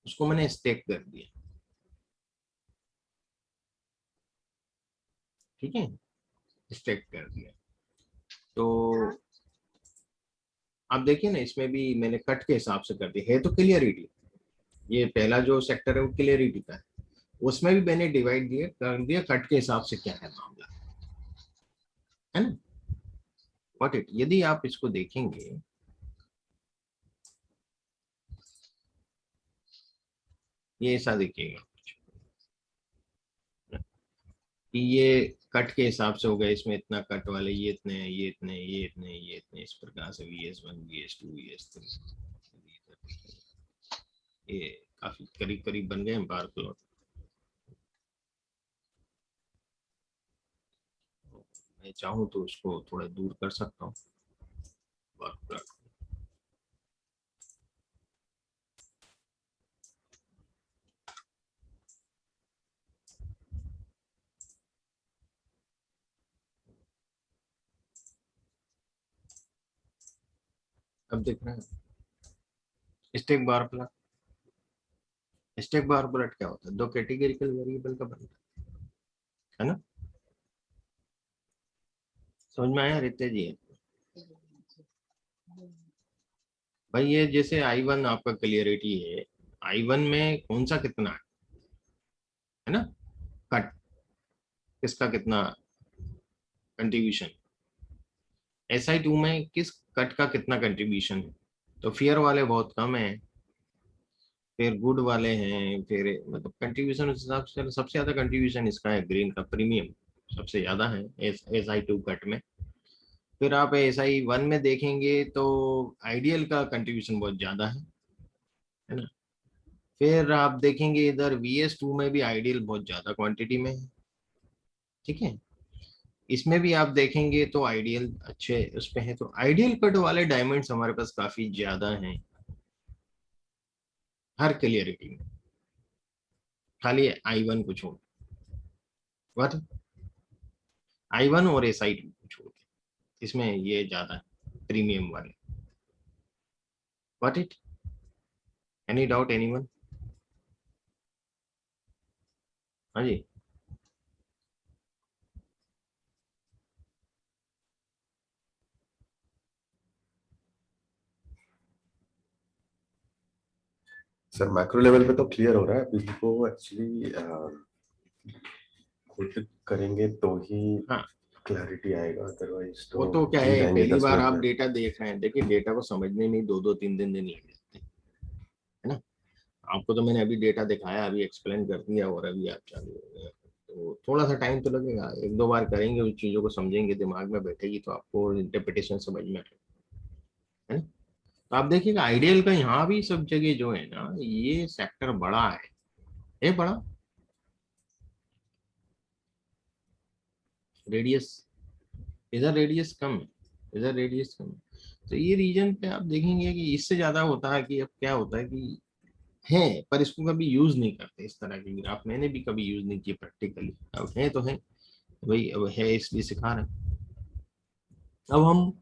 उसको मैंने स्टेक कर दिया, ठीक है, स्टेक कर दिया। तो आप देखिए ना, इसमें भी मैंने कट के हिसाब से कर दिया है, तो क्लियरिटी, ये पहला जो सेक्टर है वो क्लियरिटी का है, उसमें भी मैंने डिवाइड दिया कर दिया कट के हिसाब से क्या है मामला, है ना। व्हाट इट, यदि आप इसको देखेंगे, ये ऐसा देखिएगा कि ये कट के हिसाब से हो गया, इसमें इतना कट वाले, ये इतने, ये इतने, ये इतने, ये इतने, इस प्रकार से VS1 VS2 VS3, ये काफी करीब करीब बन गए बार प्लॉट। मैं चाहूँ तो उसको थोड़ा दूर कर सकता हूँ बार प्लॉट। अब देख रहे हैं stack bar plot. Stack bar plot क्या होता है, दो कैटेगरिकल वेरिएबल का बनता है ना। समझ में आया रित्या जी? भाई ये जैसे I1 आपका क्लियरिटी है, I1 में कौन सा कितना है ना, कट किसका कितना कंट्रीब्यूशन, SI2 में किस कट का कितना कंट्रीब्यूशन है, तो फेयर वाले बहुत कम है, फिर गुड वाले हैं, फिर मतलब कंट्रीब्यूशन उस हिसाब से सबसे ज्यादा कंट्रीब्यूशन इसका है, ग्रीन का प्रीमियम सबसे ज्यादा है SI2 कट में। फिर आप SI1 में देखेंगे तो आइडियल का कंट्रीब्यूशन बहुत ज्यादा है ना। फिर आप देखेंगे इधर VS2 में भी आइडियल बहुत ज्यादा क्वांटिटी में है, ठीक है। इसमें भी आप देखेंगे तो आइडियल अच्छे उस पे है, तो आइडियल कट वाले डायमंड्स हमारे पास काफी ज्यादा हैं हर क्लियरिटी में, खाली I1 को छोड़, व्हाट, I1 और SI2 को छोड़ के इसमें ये ज्यादा है प्रीमियम वाले। What it, any doubt anyone? हाँ जी। सर मैक्रो लेवल पे तो क्लियर हो रहा है, अभी को एक्चुअली खुद करेंगे तो ही हाँ, क्लैरिटी आएगा, अदरवाइज वो तो तो क्या मिल है, जाएंगे पहली 10 बार मिनट आप में। डेटा देख रहे हैं, देखिए डेटा को समझने में 2-2 3 दिन लग जाते हैं, है ना। आपको तो मैंने अभी डेटा दिखाया, अभी एक्सप्लेन कर दिया, और अभी आप चालू हो गए, तो थोड़ा सा टाइम तो लगेगा, 1-2 बार करेंगे, उस चीजों को समझेंगे, दिमाग में बैठेगी तो आपको इंटरप्रिटेशन समझ में आएगा, है ना। तो आप देखिएगा आइडियल का यहाँ भी सब जगह जो है ना, ये सेक्टर बड़ा है बड़ा, रेडियस, इधर रेडियस कम है, इधर रेडियस कम है। तो ये रीजन पे आप देखेंगे कि इससे ज्यादा होता है कि अब क्या होता है कि है, पर इसको कभी यूज नहीं करते इस तरह के ग्राफ, मैंने भी कभी यूज नहीं किए प्रैक्टिकली, अब है तो है भाई, अब है इसलिए सिखा रहे हैं। अब हम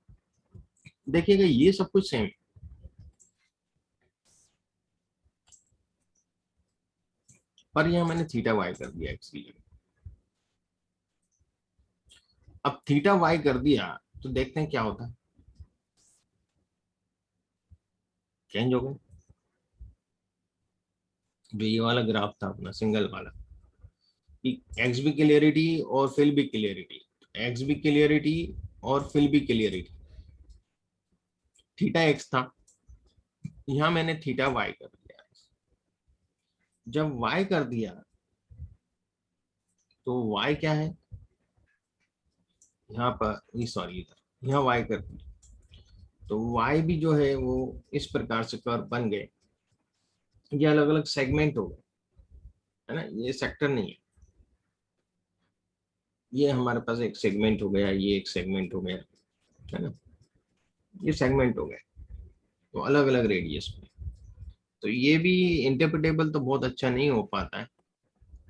देखिएगा ये सब कुछ सेम, पर यहाँ मैंने थीटा वाई कर दिया एक्स की जगह। अब थीटा वाई कर दिया तो देखते हैं क्या होता है, चेंज हो गया। जो ये वाला ग्राफ था अपना सिंगल वाला, एक्स भी क्लियरिटी और फिल भी क्लियरिटी, एक्स भी क्लियरिटी और फिल भी क्लियरिटी, थीटा एक्स था, यहाँ मैंने थीटा वाई कर दिया। जब वाई कर दिया तो वाई क्या है, यहाँ पर सॉरी इधर यहाँ वाई कर दिया, तो वाई भी जो है वो इस प्रकार से कर्व बन गए, ये अलग अलग सेगमेंट हो गए, है ना, ये सेक्टर नहीं है। ये हमारे पास एक सेगमेंट हो गया, ये एक सेगमेंट हो गया, है ना, ये सेगमेंट हो गए, तो अलग अलग रेडियस में। तो ये भी इंटरप्रेटेबल तो बहुत अच्छा नहीं हो पाता है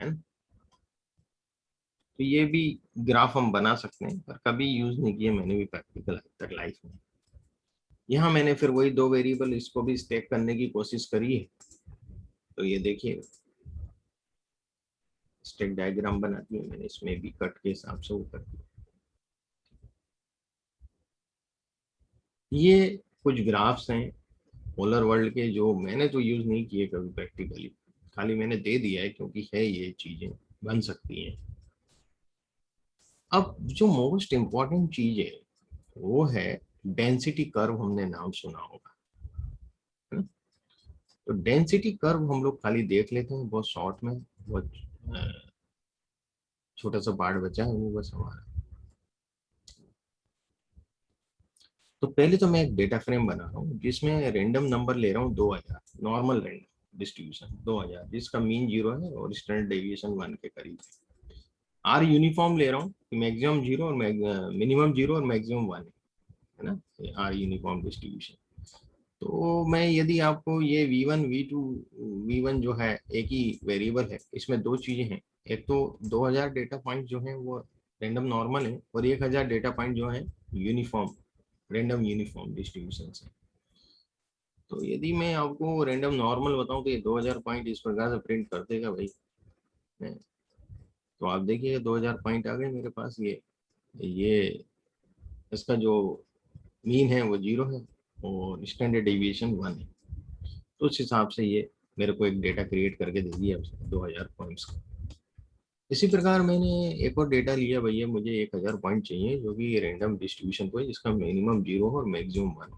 ना। तो ये भी ग्राफ हम बना सकते हैं, पर कभी यूज नहीं किए मैंने भी प्रैक्टिकल तक लाइफ में। यहाँ मैंने फिर वही 2 वेरिएबल इसको भी स्टैक करने की कोशिश करी है। तो ये देखिए स्टैक डायग्राम बना दिया मैंने, इसमें भी कट के हिसाब से वो कर दिया। ये कुछ ग्राफ्स हैं पोलर वर्ल्ड के, जो मैंने तो यूज नहीं किए कभी प्रैक्टिकली, खाली मैंने दे दिया है क्योंकि है ये चीजें बन सकती हैं। अब जो मोस्ट इम्पॉर्टेंट चीज है वो है डेंसिटी कर्व, हमने नाम सुना होगा, है ना। तो डेंसिटी कर्व हम लोग खाली देख लेते हैं बहुत शॉर्ट में, बहुत छोटा सा पार्ट बचा है वो बस हमारा। तो पहले तो मैं एक डेटा फ्रेम बना रहा हूँ जिसमें रेंडम नंबर ले रहा हूँ 2000, नॉर्मल रेंडम डिस्ट्रीब्यूशन 2000, जिसका मीन 0 है और स्टैंडर्ड डेविएशन 1 के करीब है। आर यूनिफॉर्म ले रहा हूँ, मैक्सिमम 0 और मिनिमम 0 और मैक्सिमम 1 है ना, आर यूनिफॉर्म डिस्ट्रीब्यूशन। तो मैं यदि आपको ये V1 V2 V1 जो है एक ही वेरिएबल है, इसमें दो चीजें हैं, एक तो 2000 डेटा पॉइंट जो है वो रैंडम नॉर्मल है, और 1000 डेटा पॉइंट जो है यूनिफॉर्म रैंडम यूनिफॉर्म डिस्ट्रीब्यूशन से। तो यदि मैं आपको रैंडम नॉर्मल बताऊं तो ये 2000 पॉइंट इस प्रकार से प्रिंट कर देगा भाई। तो आप देखिए 2000 पॉइंट आ गए मेरे पास। ये इसका जो मीन है वो 0 है और स्टैंडर्ड डेविएशन 1 है। तो उस हिसाब से ये मेरे को एक डेटा क्रिएट करके दे दिया उसने 2000 पॉइंट्स का। इसी प्रकार मैंने एक और डेटा लिया, भैया मुझे 1000 पॉइंट चाहिए जो कि रैंडम डिस्ट्रीब्यूशन को है, जिसका मिनिमम 0 और मैक्सिमम 1।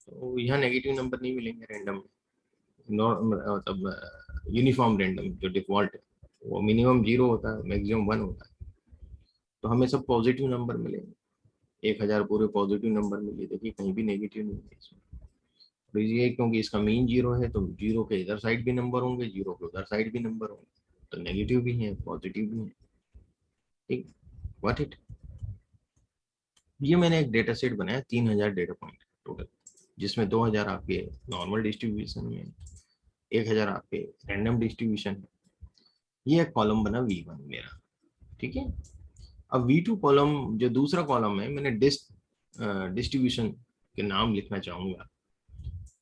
तो यहाँ नेगेटिव नंबर नहीं मिलेंगे रैंडम, मतलब यूनिफॉर्म रैंडम जो डिफॉल्ट है वो मिनिमम 0 होता है, मैक्सिमम 1 होता है। तो हमें सब पॉजिटिव नंबर मिलेंगे, 1000 पूरे पॉजिटिव नंबर मिले, देखिए कहीं भी नेगेटिव नहीं है इसमें। तो ये क्योंकि इसका मीन 0 है तो 0 के इधर साइड भी नंबर होंगे, 0 के उधर साइड भी नंबर होंगे, तो नेगेटिव भी है पॉजिटिव भी है। ठीक, व्हाट इट। ये मैंने एक डेटा सेट बनाया 3000 डेटा पॉइंट टोटल, जिसमें 2000 आपके नॉर्मल डिस्ट्रीब्यूशन में, 1000 आपके रैंडम डिस्ट्रीब्यूशन है। ये एक कॉलम बना V1 मेरा, ठीक है। अब V2 कॉलम जो दूसरा कॉलम है, मैंने डिस्ट्रीब्यूशन के नाम लिखना चाहूंगा।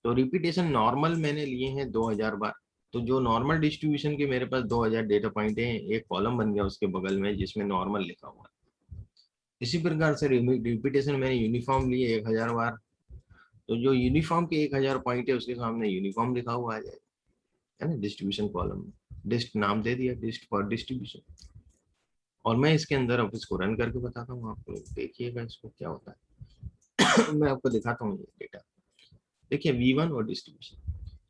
तो रिपीटेशन नॉर्मल मैंने लिए हैं 2000 बार। तो जो नॉर्मल डिस्ट्रीब्यूशन के मेरे पास 2000 डेटा पॉइंट है, एक कॉलम बन गया उसके बगल में जिसमें नॉर्मल लिखा हुआ है। इसी प्रकार से रिपीटेशन मैंने यूनिफॉर्म लिए 1000 बार। तो जो यूनिफॉर्म के 1000 पॉइंट है उसके सामने यूनिफॉर्म लिखा हुआ आ जाएगा, है ना, डिस्ट्रीब्यूशन कॉलम में। डिस्ट नाम दे दिया, डिस्ट फॉर डिस्ट्रीब्यूशन। और मैं इसके अंदर अब इसको रन करके बताता हूँ आपको, देखिएगा इसको क्या होता है। मैं आपको दिखाता हूँ ये डेटा, देखिए V1 और डिस्ट्रीब्यूशन।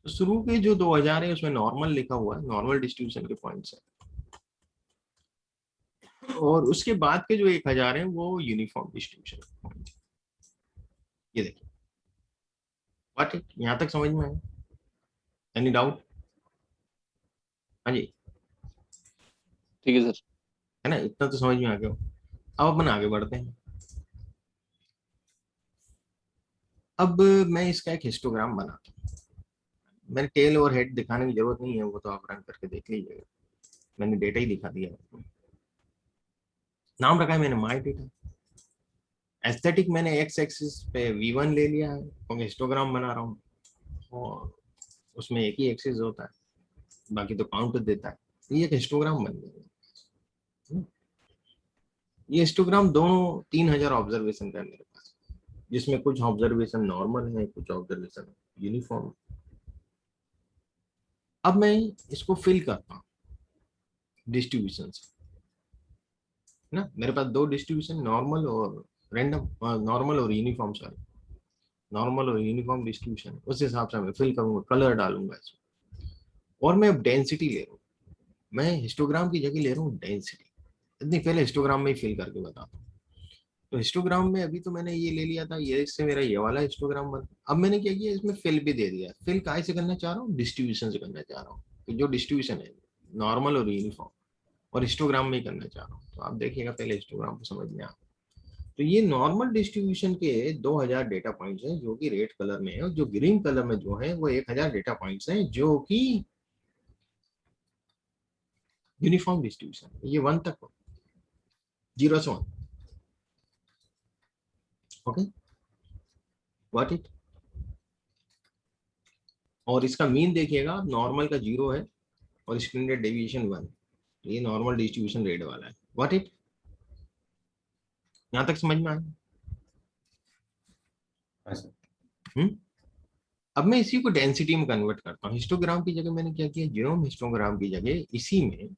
तो शुरू के जो 2000 है उसमें नॉर्मल लिखा हुआ है, नॉर्मल डिस्ट्रीब्यूशन के पॉइंट्स है, और उसके बाद के जो 1000 है वो यूनिफॉर्म डिस्ट्रीब्यूशन के पॉइंट। ये देखिए, व्हाट इट, यहाँ तक समझ में आया? Any doubt? हाँ जी, ठीक है सर। है ना, इतना तो समझ में आ गया। अब अपन आगे बढ़ते हैं। अब मैं इसका एक हिस्टोग्राम बनाता हूँ। मैंने टेल और हेड दिखाने की जरूरत नहीं है, वो तो आप रन करके देख लीजिएगा, मैंने डेटा ही दिखा दिया आपको। नाम रखा है मैंने माई डेटा। एस्थेटिक मैंने एक्स एक्सिस पे V1 ले लिया है क्योंकि हिस्टोग्राम बना रहा हूँ, और उसमें एक ही एक्सिस होता है, बाकी तो काउंट देता है। ये एक हिस्टोग्राम बन गया। ये हिस्टोग्राम दोनों 3000 ऑब्जर्वेशन का है मेरे पास, जिसमें कुछ ऑब्जर्वेशन नॉर्मल है, कुछ ऑब्जर्वेशन यूनिफॉर्म। अब मैं इसको फिल करता हूँ डिस्ट्रीब्यूशन से, ना मेरे पास दो डिस्ट्रीब्यूशन, नॉर्मल और रैंडम, नॉर्मल और यूनिफॉर्म, सॉरी, नॉर्मल और यूनिफॉर्म डिस्ट्रीब्यूशन। उस हिसाब से मैं फिल करूंगा, कलर डालूंगा इसमें। और मैं अब डेंसिटी ले रहा हूँ, मैं हिस्टोग्राम की जगह ले रहा हूँ डेंसिटी। इतनी पहले हिस्टोग्राम में ही फिल करके बताता हूँ। तो हिस्टोग्राम में अभी तो मैंने ये ले लिया था, ये इससे मेरा ये वाला हिस्टोग्राम बना। अब मैंने क्या किया, इसमें फिल भी दे दिया। फिल काय से करना चाह रहा हूँ, डिस्ट्रीब्यूशन से करना चाह रहा हूँ। तो जो डिस्ट्रीब्यूशन है नॉर्मल और यूनिफॉर्म, और हिस्टोग्राम में ही करना चाह रहा हूँ, तो आप देखिएगा पहले हिस्टोग्राम को समझ में आ। तो ये नॉर्मल डिस्ट्रीब्यूशन के 2000 डेटा पॉइंट्स हैं जो कि रेड कलर में है, और जो ग्रीन कलर में जो है वो 1000 डेटा पॉइंट्स हैं जो कि यूनिफॉर्म डिस्ट्रीब्यूशन, ये 1 तक हो, 0 से 1। Okay, what it. और इसका मीन देखिएगा, नॉर्मल का 0 है और स्टैंडर्ड डेविएशन 1, ये नॉर्मल डिस्ट्रीब्यूशन रेड वाला है। व्हाट इट, यहां तक समझ में आया? हाँ सर। अब मैं इसी को डेंसिटी में कन्वर्ट करता हूँ। हिस्टोग्राम की जगह मैंने क्या किया, जिनोम हिस्टोग्राम की जगह इसी में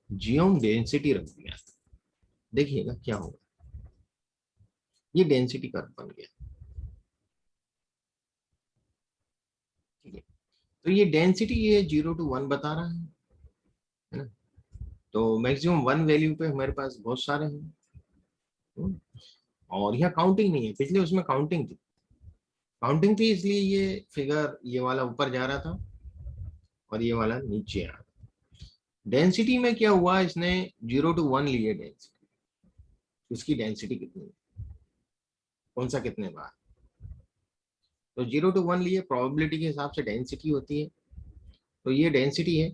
जिनोम डेंसिटी रख दिया। देखिएगा क्या होगा, ये डेंसिटी कर्व बन गया। ठीक है, तो ये डेंसिटी ये 0 to 1 बता रहा है ना। तो मैक्सिमम 1 वैल्यू पे हमारे पास बहुत सारे हैं। और यहाँ काउंटिंग नहीं है, पिछले उसमें काउंटिंग थी। काउंटिंग थी इसलिए ये फिगर ये वाला ऊपर जा रहा था और ये वाला नीचे आ रहा था। डेंसिटी में क्या हुआ, इसने 0 to 1 लिए डेंसिटी, इसकी डेंसिटी कितनी है, कौन सा कितने बार। तो 0 to 1 लिए, प्रोबेबिलिटी के हिसाब से डेंसिटी होती है। तो ये डेंसिटी है,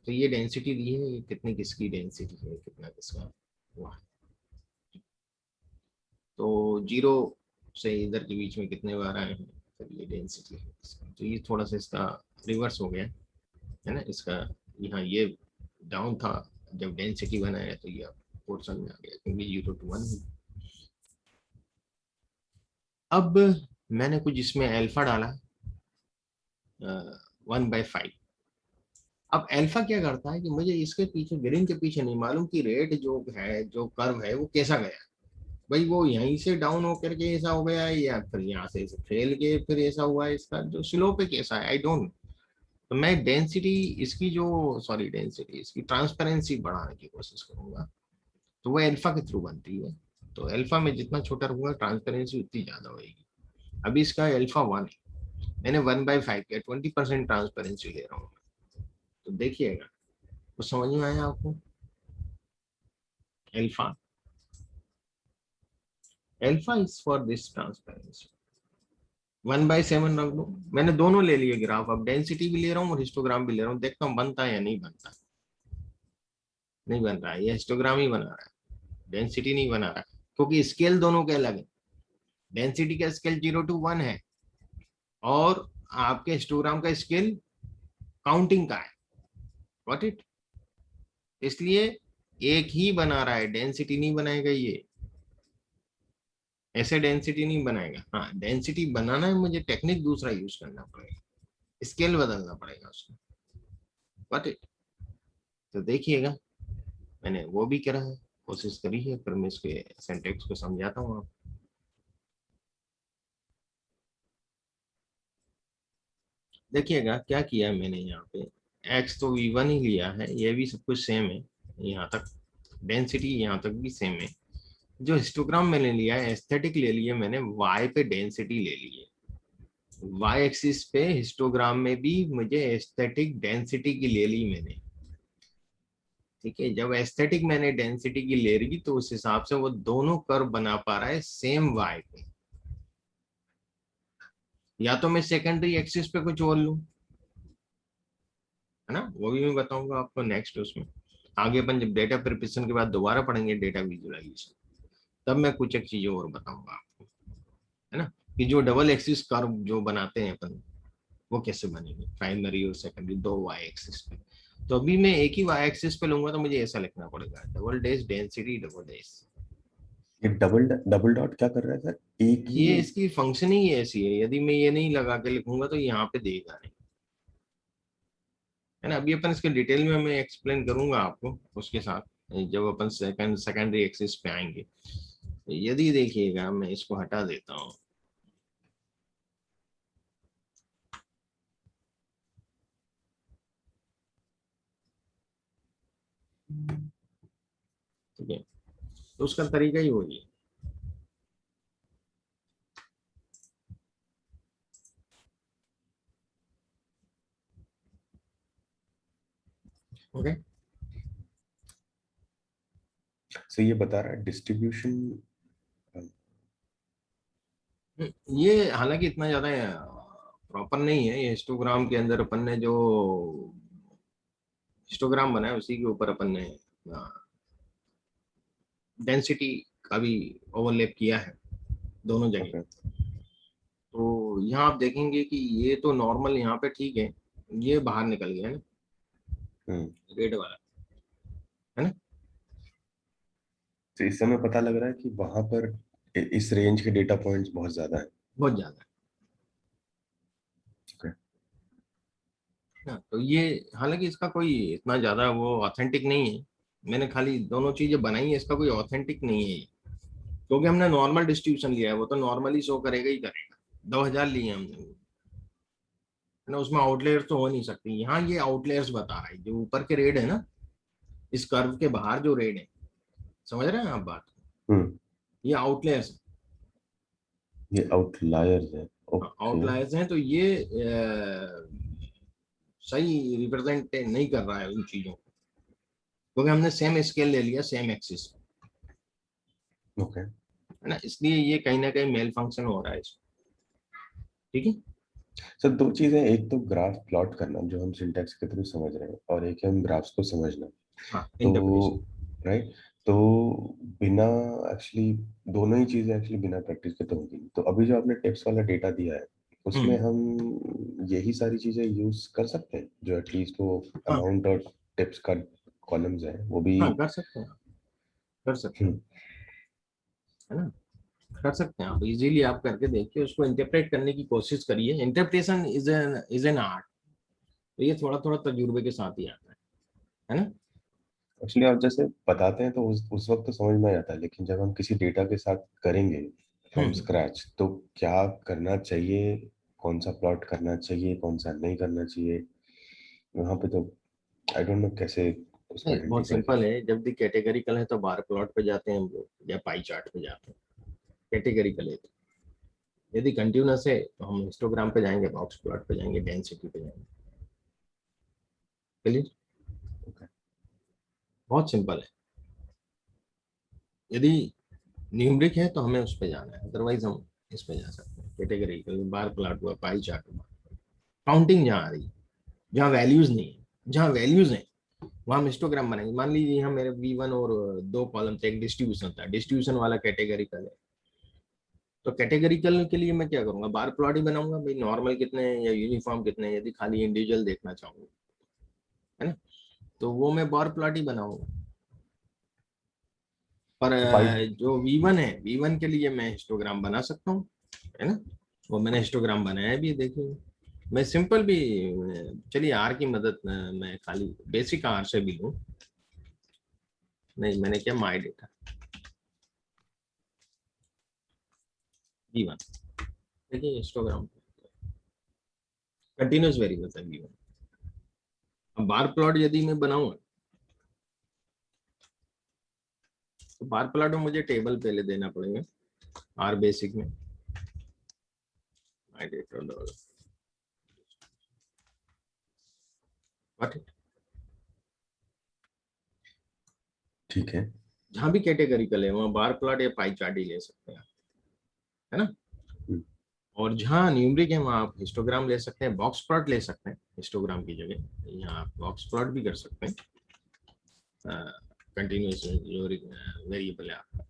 तो ये डेंसिटी दी है, ये कितनी किसकी डेंसिटी है, कितना किसका हुआ। तो 0 से इधर के बीच में कितने बार आए हैं, तो ये डेंसिटी है। तो ये थोड़ा सा इसका रिवर्स हो गया है ना, इसका यहाँ ये डाउन था, जब डेंसिटी बनाया तो ये पोर्शन में आ गया, क्योंकि 0 to 1। अब मैंने कुछ इसमें अल्फा डाला 1/5। अब अल्फा क्या करता है कि मुझे इसके पीछे, ग्रीन के पीछे नहीं मालूम कि रेट जो है, जो कर्व है वो कैसा गया। भाई वो यहीं से डाउन होकर के ऐसा हो गया है, या फिर यहाँ से फैल के फिर ऐसा हुआ है, इसका जो स्लोप है कैसा है, आई डोंट। तो मैं डेंसिटी इसकी जो, सॉरी डेंसिटी, इसकी ट्रांसपेरेंसी बढ़ाने की कोशिश करूंगा, तो वो अल्फा के थ्रू बनती है। तो अल्फा में जितना छोटा रहूंगा ट्रांसपेरेंसी उतनी ज्यादा होगी। अभी इसका अल्फा 1 है, मैंने 1/5 किया, 20% ट्रांसपेरेंसी ले रहा हूँ। तो देखिएगा, तो समझ में आया आपको। Alpha, alpha is for this transparency. 1/7 रख दो, मैंने दोनों ले लिए ग्राफ, अब डेंसिटी भी ले रहा हूँ और हिस्टोग्राम भी ले रहा हूँ, देखता हूँ बनता है या नहीं बनता। नहीं बन रहा है, ये हिस्टोग्राम ही बना रहा है, डेंसिटी नहीं बना रहा, क्योंकि स्केल दोनों के अलग है। डेंसिटी का स्केल 0 to 1 है और आपके हिस्टोग्राम का स्केल काउंटिंग का है। व्हाट इट, इसलिए एक ही बना रहा है, डेंसिटी नहीं बनाएगा ये, ऐसे डेंसिटी नहीं बनाएगा। हाँ, डेंसिटी बनाना है मुझे, टेक्निक दूसरा यूज करना पड़ेगा, स्केल बदलना पड़ेगा उसका। व्हाट इट, तो देखिएगा मैंने वो भी करा है, कोशिश करी है, फिर मैं इसके सिंटैक्स को समझाता हूँ आप। देखिएगा क्या किया है मैंने यहाँ पे, एक्स तो v1 ही लिया है, ये भी सब कुछ सेम है, यहाँ तक डेंसिटी यहाँ तक भी सेम है। जो हिस्टोग्राम मैंने लिया है, एस्थेटिक ले लिए मैंने, y पे डेंसिटी ले ली है, y एक्सिस पे हिस्टोग्राम में भी मुझे एस्थेटिक डेंसिटी की ले ली मैंने। ठीक है, जब एस्थेटिक मैंने डेंसिटी की ले रही तो उस हिसाब से वो दोनों कर्व बना पा रहा है सेम y पे। या तो मैं सेकेंडरी एक्सिस पे कुछ और लूं, है ना, वो भी मैं बताऊंगा आपको नेक्स्ट उसमें आगे, अपन जब डेटा प्रिपरेशन के बाद दोबारा पढ़ेंगे डेटा विजुअलाइजेशन, तब मैं कुछ एक चीजें और बताऊंगा आपको, है ना, कि जो डबल एक्सिस कर्व जो बनाते हैं अपन, वो कैसे बनेंगे प्राइमरी और सेकेंडरी दो वाई एक्सिस पे। तो अभी मैं एक ही वाई एक्सिस पे लूंगा, तो मुझे ऐसा लिखना पड़ेगा, double dash density double dash. ये डबल डबल डॉट क्या कर रहा है सर, एक ही। ये इसकी फंक्शन ही ऐसी है, यदि मैं ये नहीं लगा के लिखूंगा तो यहाँ पे देगा नहीं, है ना। अभी अपन इसके डिटेल में मैं एक्सप्लेन करूंगा आपको उसके साथ, जब अपन सेकेंडरी एक्सिस पे आएंगे। यदि देखिएगा मैं इसको हटा देता हूँ, ठीक है, तो उसका तरीका ही वही है। ओके, So ये बता रहा है डिस्ट्रीब्यूशन। ये हालांकि इतना ज्यादा प्रॉपर नहीं है, ये हिस्टोग्राम के अंदर अपन ने जो हिस्टोग्राम बनाया उसी के ऊपर अपन ने डेंसिटी का भी ओवरलैप किया है दोनों जगह। Okay. तो यहाँ आप देखेंगे कि ये तो नॉर्मल यहाँ पे ठीक है, ये बाहर निकल गया है ना रेड वाला, है ना। तो इस समय पता लग रहा है कि वहां पर इस रेंज के डेटा पॉइंट्स बहुत ज्यादा है। बहुत ज्यादा Okay. है ना। तो ये हालांकि इसका कोई इतना ज्यादा वो ऑथेंटिक नहीं है, मैंने खाली दोनों चीजें बनाई है, इसका कोई ऑथेंटिक नहीं है ये, क्योंकि हमने नॉर्मल डिस्ट्रीब्यूशन लिया है, वो तो नॉर्मली शो करेगा ही करेगा। 2000 लिए हमने, है ना, उसमें आउटलेयर्स तो हो नहीं सकती। यहाँ ये आउटलेयर्स बता रहा है, जो ऊपर के रेड है ना, इस कर्व के बाहर जो रेड है, समझ रहे हैं आप बात, हम्म ये आउटलेयर्स, ये आउटलायर्स है। ओके। आउटलायर्स हैं। तो ये सही रिप्रेजेंट नहीं कर रहा है उन चीजों को, क्योंकि हमने सेम स्केल ले लिया, सेम एक्सिस, ओके है ना, इसलिए ये कहीं ना कहीं मेल फंक्शन हो रहा है इसमें। ठीक है। सर दो चीजें, एक तो ग्राफ प्लॉट करना जो हम सिंटैक्स के थ्रू समझ रहे हैं, और एक है हम ग्राफ्स को समझना। हाँ, तो इंटरप्रिटेशन। राइट, तो बिना एक्चुअली दोनों ही चीजें एक्चुअली बिना प्रैक्टिस के तो होगी नहीं। तो अभी जो आपने टिप्स वाला डेटा दिया है उसमें हम्म। हम यही सारी चीजें यूज कर सकते हैं, जो एटलीस्ट वो हाँ अमाउंट और टिप्स का कॉलम्स है वो भी। हाँ, कर सकते हैं, कर सकते हैं, है ना, कर सकते हैं आप इजीली। आप करके देखिए, उसको इंटरप्रेट करने की कोशिश करिए। इंटरप्रिटेशन इज एन आर्ट, तो ये थोड़ा थोड़ा तजुर्बे के साथ ही आता है ना। एक्चुअली आप जैसे बताते हैं तो उस वक्त तो समझ में आ जाता है, लेकिन जब हम किसी डेटा के साथ करेंगे फ्रॉम हम्म। स्क्रैच तो क्या करना चाहिए, कौन सा प्लॉट करना चाहिए, कौन सा नहीं करना चाहिए, वहां पे तो आई डोंट नो कैसे उसको नहीं, बहुत आइडेंटिफाई सिंपल करें। है। जब भी कैटेगरिकल है तो बार प्लॉट पे जाते हैं हम लोग, या पाई चार्ट पे जाते हैं। कैटेगरिकल है तो, यदि कंटिन्यूस है तो हम हिस्टोग्राम पे जाएंगे, बॉक्स प्लॉट पे जाएंगे, डेंसिटी पे जाएंगे। चलिए, Okay. बहुत सिंपल है। यदि न्यूमरिक है तो हमें उस पे जाना है, अदरवाइज हम इस पे जा सकते हैं। कैटेगरिकल बार प्लॉट हुआ, पाई चार्ट हुआ, काउंटिंग जहाँ आ रही है, जहाँ वैल्यूज नहीं है, जहाँ वैल्यूज है वहां हम हिस्टोग्राम बनाएंगे। मान लीजिए यहाँ मेरे V1 और दो कॉलम थे, एक डिस्ट्रीब्यूशन था, डिस्ट्रीब्यूशन वाला कैटेगरिकल है। तो कैटेगरिकल के लिए मैं क्या करूंगा, बार प्लॉट ही बनाऊंगा भाई, नॉर्मल कितने हैं या यूनिफॉर्म कितने हैं, यदि खाली इंडिविजुअल देखना चाहूंगा, है ना, तो वो मैं बार प्लॉट ही बनाऊंगा। पर तो पाई जो V1 है, V1 के लिए मैं हिस्टोग्राम बना सकता हूँ, है ना, वो मैंने हिस्टोग्राम बनाया भी है, देखिए। मैं सिंपल भी, चलिए आर की मदद, मैं खाली बेसिक आर से भी लूँ। नहीं, मैंने क्या, माई डेटा V1, देखिए हिस्टोग्राम कंटिन्यूस वेरिएबल था V1। अब बार प्लॉट यदि मैं बनाऊंगा तो बार प्लॉट में मुझे टेबल पहले देना पड़ेगा, आर बेसिक में माई डेटा डॉलर, ठीक है। जहां भी कैटेगरिकल है वहां बार प्लॉट या पाई चार्ट ही ले सकते हैं, है ना। हम्म, और जहाँ न्यूमरिक है वहाँ आप हिस्टोग्राम ले सकते हैं, बॉक्स प्लॉट ले सकते हैं हिस्टोग्राम की जगह, यहाँ आप बॉक्स प्लॉट भी कर सकते हैं। कंटिन्यूस जो वेरिएबल है आपका,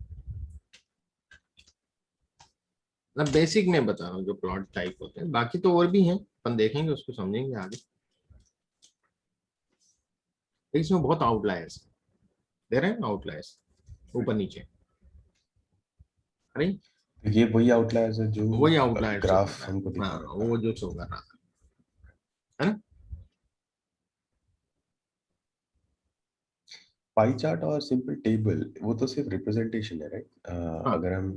मतलब बेसिक में बता रहा हूँ जो प्लॉट टाइप होते हैं, बाकी तो और भी हैं, अपन देखेंगे उसको, समझेंगे आगे। लेकिन इसमें बहुत आउटलायर्स दे रहे हैं, आउटलायर्स ऊपर नीचे, अरे तो ये वही आउटलायर्स है जो वही आउटलायर शो कर ग्राफ रहा हमको है, दिखा हाँ रहा था। वो जो शो कर रहा था, है ना। पाई चार्ट और सिंपल टेबल वो तो सिर्फ रिप्रेजेंटेशन है, राइट। हाँ अगर हम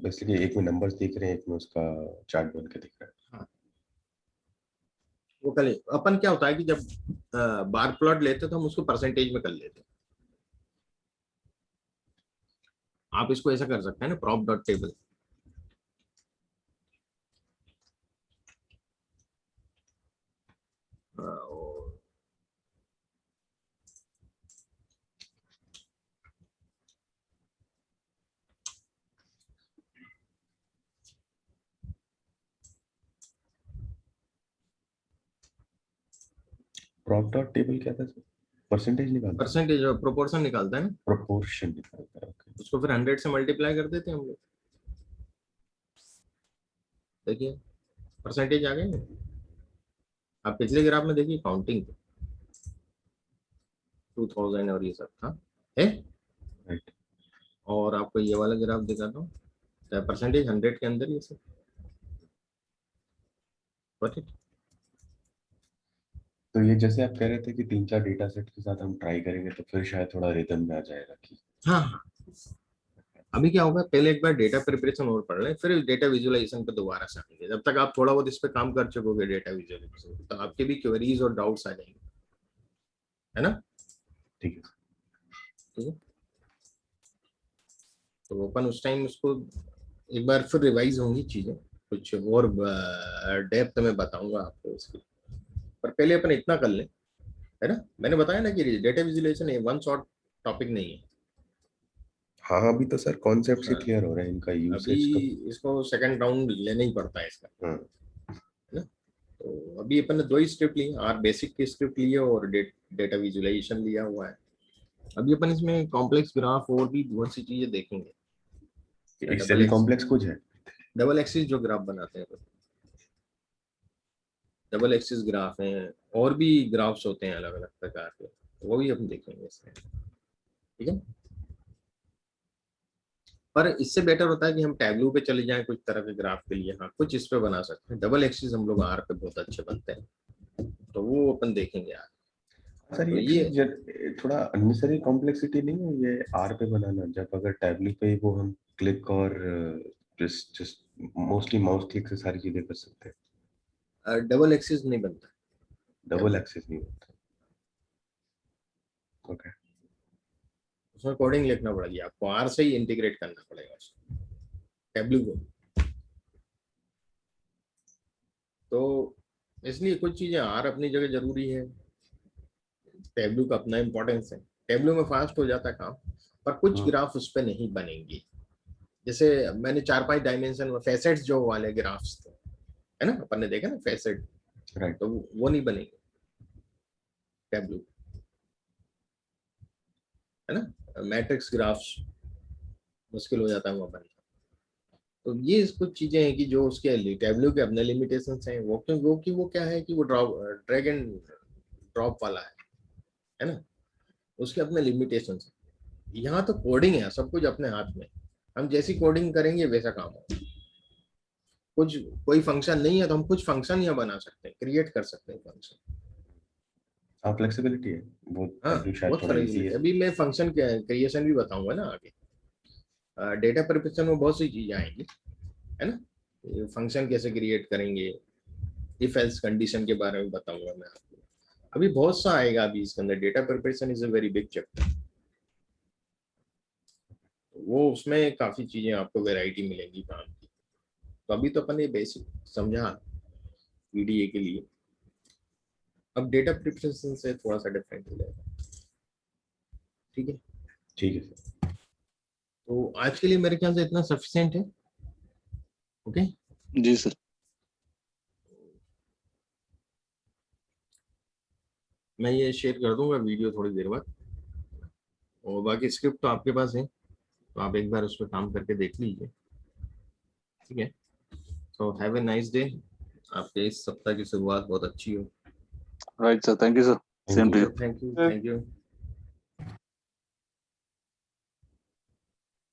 बेसिकली एक में नंबर्स दिख रहे हैं, एक में उसका चार्ट बन के दिख रहा है। हाँ, वो कल अपन क्या होता है कि जब बार प्लॉट लेते तो हम उसको परसेंटेज में कर लेते। आप इसको ऐसा कर सकते हैं ना, prop dot table, prop dot table क्या था सर? परसेंटेज निकालता है, परसेंटेज और प्रोपोर्शन निकालता है ना, प्रोपोर्शन निकालता है। ओके, उसको फिर 100 से मल्टीप्लाई कर देते हैं हम लोग। देखिए परसेंटेज आ गए। आप पिछले ग्राफ में देखिए काउंटिंग 2000 और ये सब था है। राइट। और आपको ये वाला ग्राफ दिखाता हूँ, परसेंटेज 100 के अंदर ये सब। Got it? तो ये जैसे आप कह रहे थे कि 3-4 डेटा सेट के साथ हम ट्राई करेंगे तो फिर शायद थोड़ा रिदम में आ जाएगा कि हाँ हाँ। अभी क्या होगा, पहले एक बार डेटा प्रिपरेशन और पढ़ लें, फिर डेटा विजुअलाइजेशन पे दोबारा से आएंगे। जब तक आप थोड़ा बहुत इस पे काम कर चुकोगे डेटा विजुअलाइजेशन, तो आपके भी क्वेरीज और डाउट्स आ जाएंगे, है ना। ठीक है। ठीक है, तो अपन उस टाइम उसको एक बार फिर रिवाइज होंगी चीजें, कुछ और डेप्थ में बताऊंगा आपको इसकी। पर पहले अपन इतना कर लें, है ना। मैंने बताया ना कि data visualisation one shot topic नहीं है। हाँ हाँ, अभी तो सर कॉन्सेप्ट से हाँ, क्लियर हो रहा है, इनका अभी यूसेज तो। इसको सेकंड राउंड लेना ही पड़ता है इसका, हाँ, है ना। तो अभी अपन ने 2 ही स्क्रिप्ट ली, आर बेसिक की स्क्रिप्ट ली है और डेटा विजुअलाइजेशन लिया हुआ है। अभी अपन इसमें कॉम्प्लेक्स ग्राफ और भी बहुत सी चीजें देखेंगे। इससे भी कॉम्प्लेक्स कुछ है। डबल एक्सिस जो ग्राफ बनाते हैं, डबल एक्सिस ग्राफ हैं, और भी ग्राफ्स होते हैं अलग अलग प्रकार के, वो भी हम देखेंगे इसमें। ठीक है, पर इससे बेटर होता है कि हम टैबलू पे चले जाएं कुछ तरह के ग्राफ के लिए। हाँ, कुछ इस पे बना सकते हैं। डबल एक्सिस हम लोग आर पे बहुत अच्छे बनते हैं, तो वो अपन देखेंगे यार। सर तो ये ये थोड़ा अननेसेसरी कॉम्प्लेक्सिटी नहीं है ये आर पे बनाना, जब अगर टैबलेट पे वो हम क्लिक और just just mostly mouse click से सारी चीजें कर सकते हैं। डबल एक्सिस नहीं बनता, डबल एक्सेस नहीं होता। ओके। उसमें कोडिंग लिखना पड़ेगी आपको, आर से ही इंटीग्रेट करना पड़ेगा उसको, टैबलू को। तो इसलिए कुछ चीजें आर अपनी जगह जरूरी है, टैबलू का अपना इंपॉर्टेंस है। टैबलू में फास्ट हो जाता है काम, पर कुछ हाँ ग्राफ उस पर नहीं बनेंगे। जैसे मैंने 4-5 डायमेंशन में फैसेट्स जो वाले ग्राफ्स थे, है ना, अपन ने देखा ना फैसेट, राइट। तो वो नहीं बनेंगे टैबलू, है ना। मैट्रिक्स ग्राफ्स मुश्किल हो जाता है वहां बनना। तो ये कुछ चीजें हैं कि जो उसके टैबलू के अपने लिमिटेशंस हैं। वो क्या है कि वो ड्रैग एंड ड्रॉप वाला है ना, उसके अपने लिमिटेशंस हैं। यहाँ तो कोडिंग है, सब कुछ अपने हाथ में, हम जैसी कोडिंग करेंगे वैसा काम होगा। कुछ कोई फंक्शन नहीं है तो हम कुछ फंक्शन यहाँ बना सकते हैं, क्रिएट कर सकते हैं फंक्शन। हाँ, फ्लेक्सिबिलिटी है वो, हाँ, टैबलेट शायद बहुत थोड़ा इजी फ्लेक्सिबिलिटी। है। अभी मैं फंक्शन क्रिएशन भी बताऊंगा ना आगे। डेटा प्रिपरेशन में बहुत सी चीजें आएंगी, है ना। फंक्शन कैसे क्रिएट करेंगे, इफ एल्स कंडीशन के बारे में बताऊंगा मैं आपको। अभी बहुत सा आएगा अभी इसके अंदर। Data preparation is a very big chapter, वो उसमें काफी चीजें आपको वैरायटी मिलेंगी काम की। तो अभी तो अपन ये बेसिक समझा पीडीए के लिए, अब डेटा प्रिपरेशन से थोड़ा सा डिफरेंट हो जाएगा। ठीक है, ठीक है सर। तो आज के लिए मेरे ख्याल से इतना सफिशिएंट है। ओके, जी सर। मैं ये शेयर कर दूंगा वीडियो थोड़ी देर बाद, और बाकी स्क्रिप्ट तो आपके पास है, तो आप एक बार उस पर काम करके देख लीजिए। ठीक है, so have a nice day. आपके इस सप्ताह की शुरुआत बहुत अच्छी हो। Right sir, thank you sir, thank same you too sir. You. Thank you, thank you.